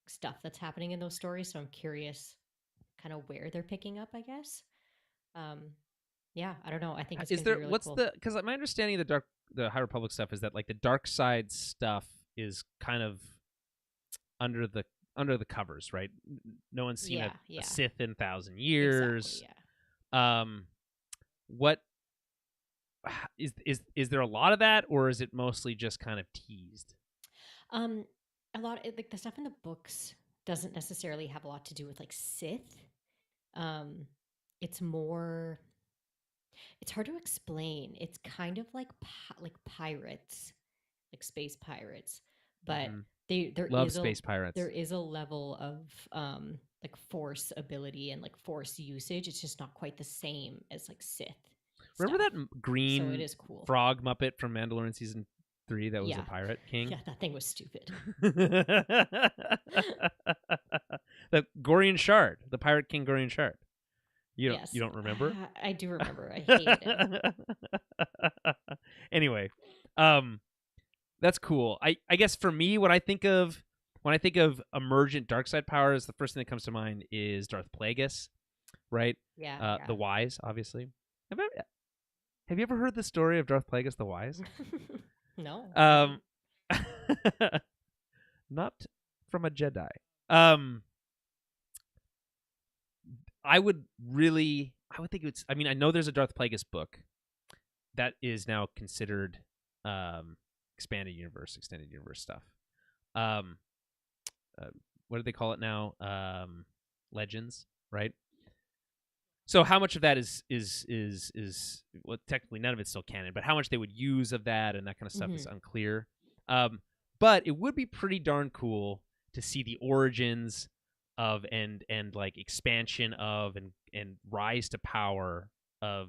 [SPEAKER 2] stuff that's happening in those stories. So I'm curious kind of where they're picking up, I guess. Yeah, I don't know. I think it's going to be really cool.
[SPEAKER 1] Because my understanding of the High Republic stuff is that the dark side stuff is kind of under the covers, right? No one's seen a Sith in 1,000 years.
[SPEAKER 2] Exactly, yeah.
[SPEAKER 1] What is there a lot of that, or is it mostly just kind of teased?
[SPEAKER 2] A lot of, the stuff in the books doesn't necessarily have a lot to do with Sith. It's more. It's hard to explain. It's kind of like pirates, like space pirates, but there is
[SPEAKER 1] space pirates.
[SPEAKER 2] There is a level of force ability and force usage. It's just not quite the same as Sith.
[SPEAKER 1] Remember that green
[SPEAKER 2] so it is cool.
[SPEAKER 1] frog Muppet from Mandalorian season 3 that was a pirate king?
[SPEAKER 2] Yeah, that thing was stupid.
[SPEAKER 1] the Gorian Shard, the Pirate King Gorian Shard. You don't remember?
[SPEAKER 2] I do remember. I hated him.
[SPEAKER 1] Anyway, that's cool. I guess for me, when I think of emergent dark side powers, the first thing that comes to mind is Darth Plagueis, right?
[SPEAKER 2] Yeah.
[SPEAKER 1] The Wise, obviously. Have you ever heard the story of Darth Plagueis the Wise?
[SPEAKER 2] No.
[SPEAKER 1] Not from a Jedi. I would think it's. I mean, I know there's a Darth Plagueis book that is now considered extended universe stuff. What do they call it now? Legends, right? So how much of that is well, technically none of it's still canon, but how much they would use of that and that kind of stuff is unclear. But it would be pretty darn cool to see the origins of and like expansion of and rise to power of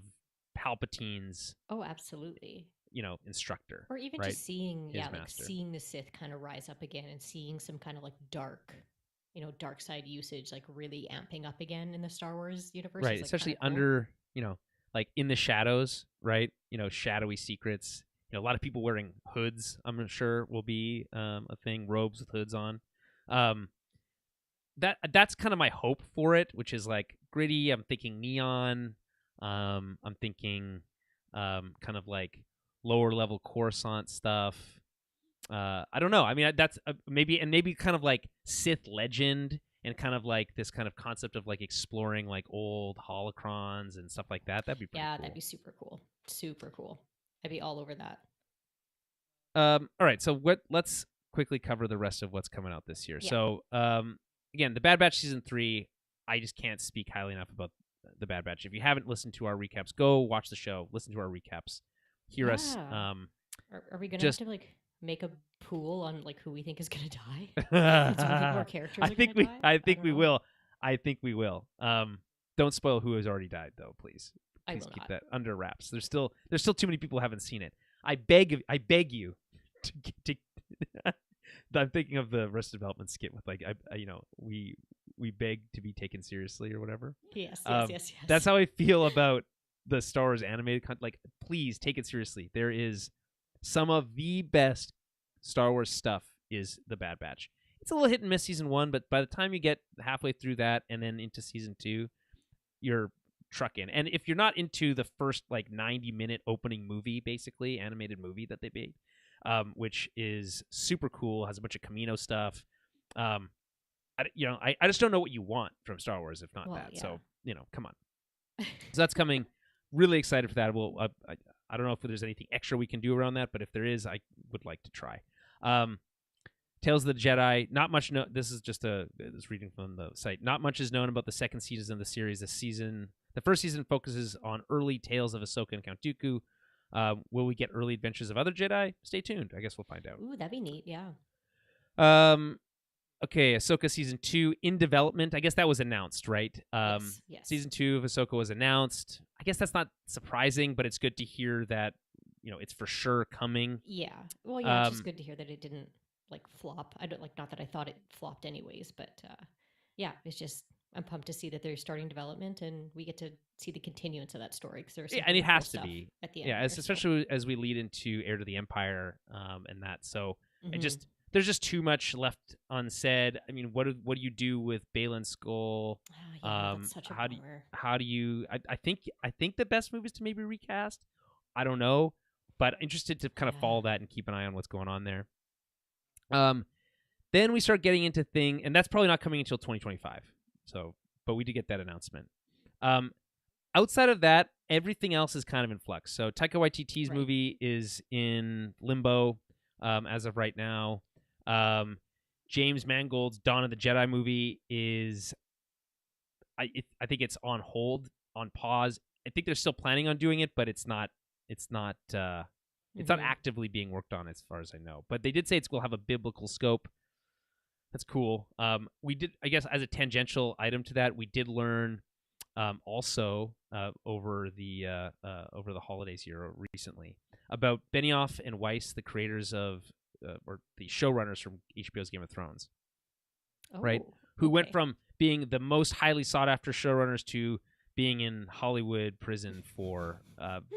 [SPEAKER 1] Palpatine's
[SPEAKER 2] absolutely
[SPEAKER 1] instructor,
[SPEAKER 2] or even
[SPEAKER 1] right?
[SPEAKER 2] just seeing
[SPEAKER 1] master.
[SPEAKER 2] Seeing the Sith kind of rise up again and seeing some kind of like dark side usage like really amping up again in the Star Wars universe,
[SPEAKER 1] right?
[SPEAKER 2] Like
[SPEAKER 1] especially
[SPEAKER 2] cool.
[SPEAKER 1] under like in the shadows, right? Shadowy secrets. A lot of people wearing hoods, I'm sure, will be a thing. Robes with hoods on. That's kind of my hope for it, which is like gritty. I'm thinking neon. I'm thinking kind of like lower level Coruscant stuff. I don't know. I mean, that's maybe kind of like Sith legend and kind of like this kind of concept of like exploring like old holocrons and stuff like that. That'd be pretty cool.
[SPEAKER 2] That'd be super cool. Super cool. I'd be all over that.
[SPEAKER 1] All right, so let's quickly cover the rest of what's coming out this year. Yeah. So, again, The Bad Batch Season 3, I just can't speak highly enough about The Bad Batch. If you haven't listened to our recaps, go watch the show, listen to our recaps, hear us.
[SPEAKER 2] Are we going to have to, like, make a pool on, like, who we think is going to die? More characters I think we
[SPEAKER 1] will. I think we will. Don't spoil who has already died, though, please. Please keep that under wraps. There's still too many people who haven't seen it. I beg you to I'm thinking of the Arrested Development skit with like we beg to be taken seriously or whatever.
[SPEAKER 2] Yes.
[SPEAKER 1] That's how I feel about the Star Wars animated content. Like, please take it seriously. There is some of the best Star Wars stuff is The Bad Batch. It's a little hit and miss season 1, but by the time you get halfway through that and then into season 2, you're truck in. And if you're not into the first like 90-minute opening movie, basically animated movie that they made, which is super cool, has a bunch of Camino stuff. I just don't know what you want from Star Wars if not that. Yeah. So come on. So that's coming. Really excited for that. I don't know if there's anything extra we can do around that, but if there is, I would like to try. Tales of the Jedi. Not much. This is just this reading from the site. Not much is known about the second season of the series. The first season focuses on early tales of Ahsoka and Count Dooku. Will we get early adventures of other Jedi? Stay tuned. I guess we'll find out.
[SPEAKER 2] Ooh, that'd be neat. Yeah.
[SPEAKER 1] Okay, Ahsoka season 2 in development. I guess that was announced, right?
[SPEAKER 2] Yes.
[SPEAKER 1] Season 2 of Ahsoka was announced. I guess that's not surprising, but it's good to hear that it's for sure coming.
[SPEAKER 2] Yeah. Well, yeah, it's just good to hear that it didn't like flop. Not that I thought it flopped anyways, but yeah, it's just I'm pumped to see that they're starting development and we get to see the continuance of that story because there's
[SPEAKER 1] and it has to be
[SPEAKER 2] at the end.
[SPEAKER 1] Yeah, especially as we lead into Heir to the Empire and that. So there's just too much left unsaid. I mean, what do you do with Baylan Skoll?
[SPEAKER 2] That's such a bummer.
[SPEAKER 1] How do you? I think the best move is to maybe recast. I don't know, but interested to kind of follow that and keep an eye on what's going on there. Then we start getting into and that's probably not coming until 2025. So, but we did get that announcement. Outside of that, everything else is kind of in flux. So Taika Waititi's movie is in limbo as of right now. James Mangold's Dawn of the Jedi movie is, I think it's on hold, on pause. I think they're still planning on doing it, but it's not actively being worked on as far as I know. But they did say it will have a biblical scope. That's cool. We did, I guess, as a tangential item to that, we did learn also over the holidays here recently about Benioff and Weiss, the creators of or the showrunners from HBO's Game of Thrones, right? Who went from being the most highly sought after showrunners to being in Hollywood prison for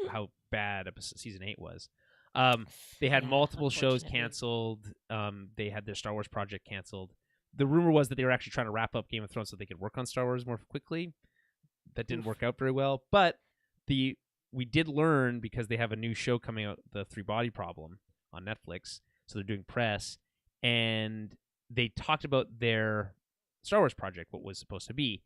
[SPEAKER 1] how bad season 8 was. They had multiple shows canceled. They had their Star Wars project canceled. The rumor was that they were actually trying to wrap up Game of Thrones so they could work on Star Wars more quickly. That didn't work out very well. But we did learn, because they have a new show coming out, The Three Body Problem, on Netflix. So they're doing press. And they talked about their Star Wars project, what was supposed to be.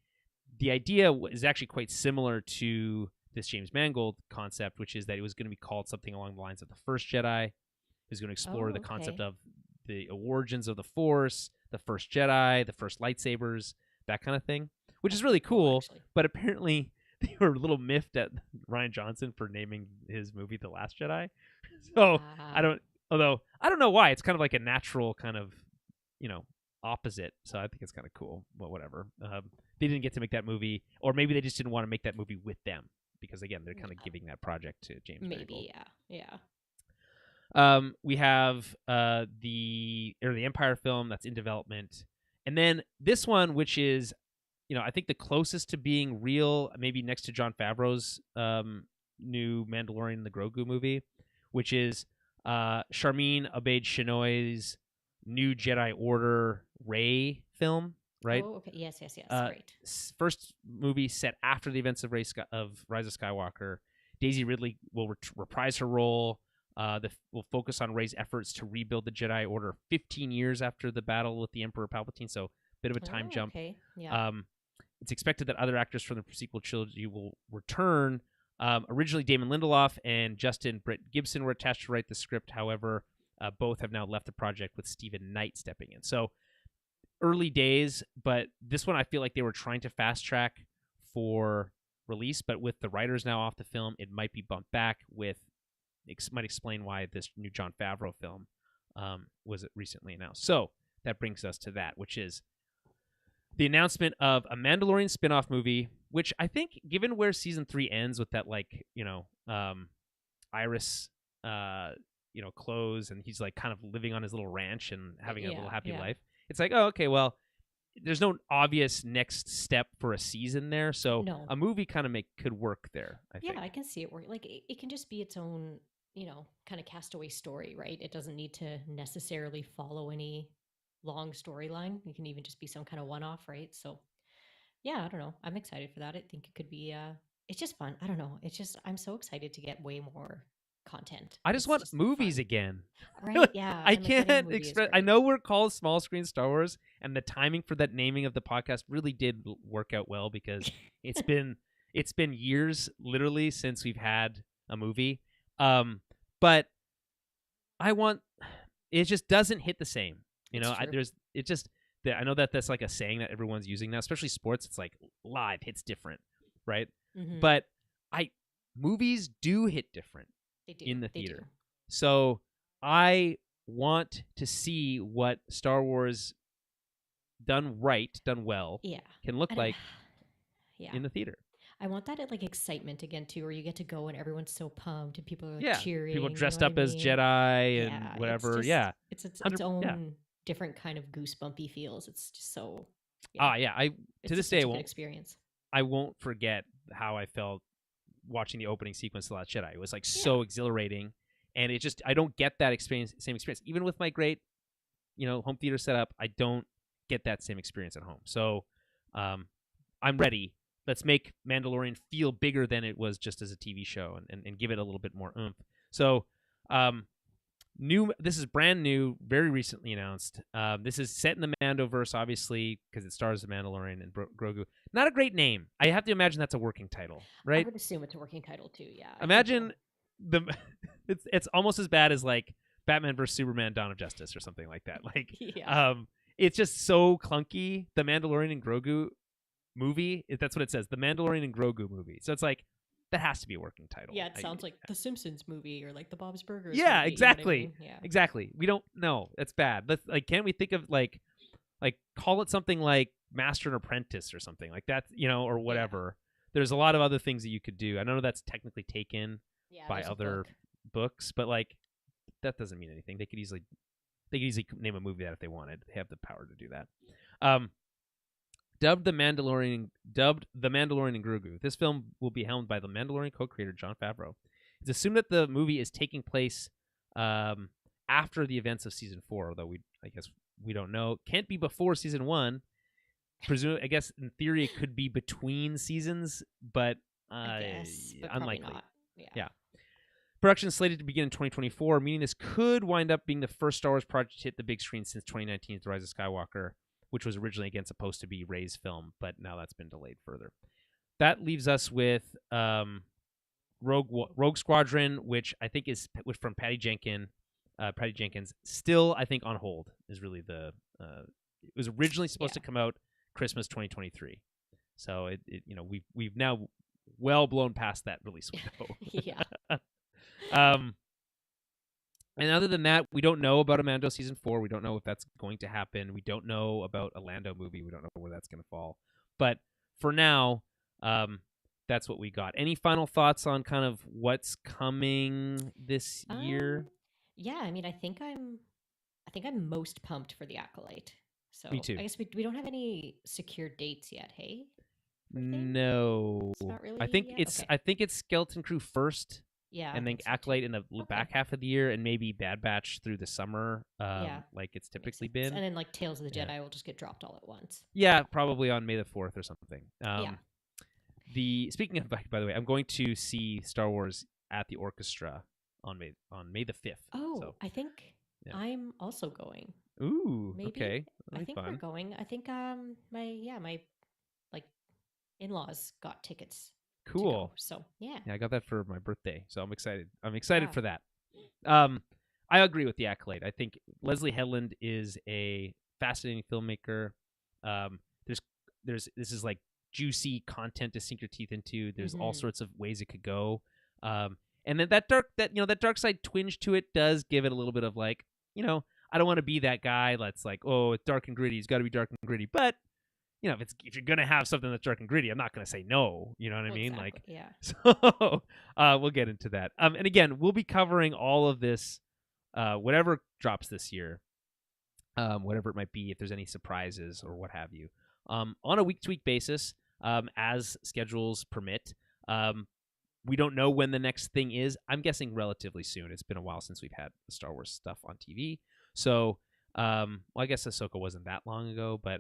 [SPEAKER 1] The idea is actually quite similar to this James Mangold concept, which is that it was going to be called something along the lines of The First Jedi. It was going to explore the concept of the origins of the Force, the First Jedi, the first lightsabers, that kind of thing, which is really cool. But apparently they were a little miffed at Rian Johnson for naming his movie The Last Jedi. So I don't know why. It's kind of like a natural kind of, opposite. So I think it's kind of cool, but whatever. They didn't get to make that movie, or maybe they just didn't want to make that movie with them, because again, they're kind of giving that project to James Mangold. We have the Empire film that's in development, and then this one, which is, I think the closest to being real, maybe next to Jon Favreau's new Mandalorian: The Grogu movie, which is Sharmeen Obaid-Chinoy's new Jedi Order Rey film, right?
[SPEAKER 2] Oh, okay. Yes. Great.
[SPEAKER 1] First movie set after the events of Rise of Skywalker. Daisy Ridley will reprise her role. Will focus on Rey's efforts to rebuild the Jedi Order 15 years after the battle with the Emperor Palpatine, so a bit of a time jump.
[SPEAKER 2] Okay. Yeah.
[SPEAKER 1] It's expected that other actors from the sequel trilogy will return. Originally, Damon Lindelof and Justin Britt Gibson were attached to write the script. However, both have now left the project, with Stephen Knight stepping in. So early days, but this one I feel like they were trying to fast track for release, but with the writers now off the film, it might be bumped back. Might explain why this new Jon Favreau film was recently announced. So that brings us to that, which is the announcement of a Mandalorian spin-off movie, which I think, given where season 3 ends with that, Iris, clothes, and he's like kind of living on his little ranch and having a little happy life. It's like, oh, okay, well, there's no obvious next step for a season there, so a movie kind of could work there. I think.
[SPEAKER 2] I can see it work. Like it can just be its own, kind of castaway story, right? It doesn't need to necessarily follow any long storyline. It can even just be some kind of one-off, right? So, yeah, I don't know. I'm excited for that. I think it could be. It's just fun. I don't know. It's just I'm so excited to get way more content.
[SPEAKER 1] I just want movies again.
[SPEAKER 2] Right? Yeah.
[SPEAKER 1] I can't express. I know we're called Small Screen Star Wars, and the timing for that naming of the podcast really did work out well, because it's been years, literally, since we've had a movie. But it just doesn't hit the same. I know that that's like a saying that everyone's using now, especially sports. It's like live hits different, right?
[SPEAKER 2] Mm-hmm.
[SPEAKER 1] But movies do hit different. In the theater. So I want to see what Star Wars done well can look like in the theater.
[SPEAKER 2] I want that excitement again too, where you get to go and everyone's so pumped and people are cheering.
[SPEAKER 1] People dressed up as Jedi and whatever.
[SPEAKER 2] It's its own different kind of goosebumpy feels. It's just so.
[SPEAKER 1] To this day,
[SPEAKER 2] experience.
[SPEAKER 1] I won't forget how I felt watching the opening sequence of The Last Jedi. It was so exhilarating, and I don't get that same experience. Even with my great, home theater setup, I don't get that same experience at home. So I'm ready. Let's make Mandalorian feel bigger than it was just as a TV show, and give it a little bit more oomph. So this is brand new, very recently announced. This is set in the Mandoverse, obviously, because it stars the Mandalorian and Grogu. Not a great name. I have to imagine that's a working title, right?
[SPEAKER 2] I would assume it's a working title too. Yeah.
[SPEAKER 1] Imagine it's almost as bad as like Batman vs Superman: Dawn of Justice or something like that. It's just so clunky. The Mandalorian and Grogu movie. That's what it says. The Mandalorian and Grogu movie. So it's like, that has to be a working title.
[SPEAKER 2] Yeah, it sounds like the Simpsons movie or like the Bob's Burgers.
[SPEAKER 1] Yeah,
[SPEAKER 2] movie,
[SPEAKER 1] exactly.
[SPEAKER 2] You know what I mean?
[SPEAKER 1] Exactly. We don't know. That's bad. Let's can't we think of like call it something like Master and Apprentice or something like that, or whatever. Yeah. There's a lot of other things that you could do. I know that's technically taken by other books, but that doesn't mean anything. They could easily name a movie that if they wanted. They have the power to do that. dubbed the Mandalorian and Grogu. This film will be helmed by the Mandalorian co-creator Jon Favreau. It's assumed that the movie is taking place after the events of season 4, although I guess we don't know. Can't be before season 1. I guess in theory it could be between seasons, but
[SPEAKER 2] I guess, but
[SPEAKER 1] unlikely.
[SPEAKER 2] Not.
[SPEAKER 1] Yeah. Production is slated to begin in 2024, meaning this could wind up being the first Star Wars project to hit the big screen since 2019's The Rise of Skywalker, which was originally again supposed to be Rey's film, but now that's been delayed further. That leaves us with Rogue Squadron, which I think is from Patty Jenkins. Still, I think on hold is really the. It was originally supposed to come out Christmas 2023, so we've now well blown past that release window.
[SPEAKER 2] Yeah.
[SPEAKER 1] And other than that, we don't know about Mando season 4. We don't know if that's going to happen. We don't know about a Lando movie. We don't know where that's going to fall. But for now, that's what we got. Any final thoughts on kind of what's coming this year?
[SPEAKER 2] Yeah, I mean, I think I'm most pumped for The Acolyte. So
[SPEAKER 1] Me too.
[SPEAKER 2] I guess we don't have any secured dates yet. Hey.
[SPEAKER 1] No,
[SPEAKER 2] it's not really.
[SPEAKER 1] I think it's Skeleton Crew first.
[SPEAKER 2] Yeah,
[SPEAKER 1] and then Acolyte in the back half of the year, and maybe Bad Batch through the summer, like it's typically been.
[SPEAKER 2] And then like Tales of the Jedi will just get dropped all at once.
[SPEAKER 1] Yeah, probably on May the 4th or something. Speaking of, by the way, I'm going to see Star Wars at the Orchestra on May the 5th.
[SPEAKER 2] Oh,
[SPEAKER 1] so,
[SPEAKER 2] I think I'm also going.
[SPEAKER 1] Ooh,
[SPEAKER 2] maybe.
[SPEAKER 1] Okay.
[SPEAKER 2] I think we're going. I think my like in-laws got tickets.
[SPEAKER 1] Cool.
[SPEAKER 2] So yeah,
[SPEAKER 1] I got that for my birthday, so I'm excited. For that. I agree with The Acolyte. I think Leslie Headland is a fascinating filmmaker. This is like juicy content to sink your teeth into. There's all sorts of ways it could go. And then that dark side twinge to it does give it a little bit of like, I don't want to be that guy that's like, oh, it's dark and gritty. It's got to be dark and gritty. But if you're gonna have something that's dark and gritty, I'm not gonna say no. You know what I mean?
[SPEAKER 2] Exactly,
[SPEAKER 1] So we'll get into that. And again, we'll be covering all of this, whatever drops this year, whatever it might be, if there's any surprises or what have you, on a week-to-week basis, as schedules permit. We don't know when the next thing is. I'm guessing relatively soon. It's been a while since we've had Star Wars stuff on TV, so. I guess Ahsoka wasn't that long ago, but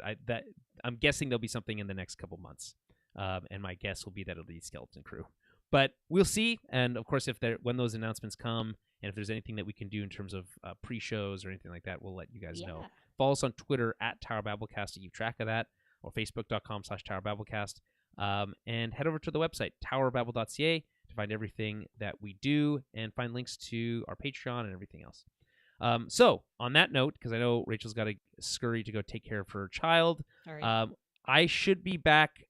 [SPEAKER 1] I'm guessing there'll be something in the next couple months. And my guess will be that it'll be Skeleton Crew. But we'll see. And of course, when those announcements come, and if there's anything that we can do in terms of pre-shows or anything like that, we'll let you guys know. Follow us on Twitter at Tower Babblecast to keep track of that, or Facebook.com/Tower Babblecast. And head over to the website, towerbabble.ca, to find everything that we do and find links to our Patreon and everything else. So, on that note, because I know Rachel's got to scurry to go take care of her child, I should be back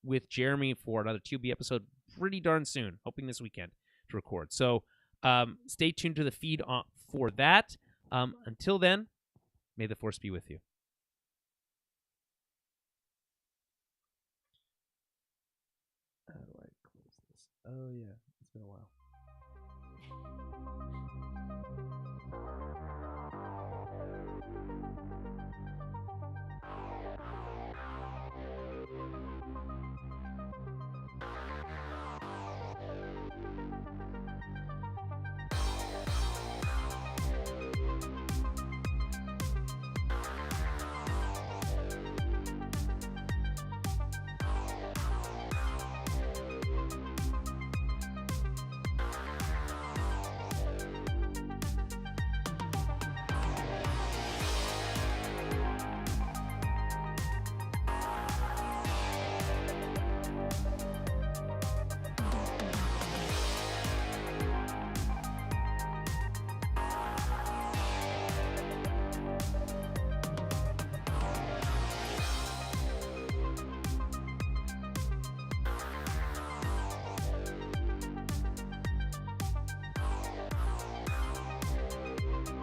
[SPEAKER 1] with Jeremy for another 2B episode pretty darn soon, hoping this weekend to record. So, stay tuned to the feed for that. Until then, may the Force be with you. How do I close this? Oh, yeah.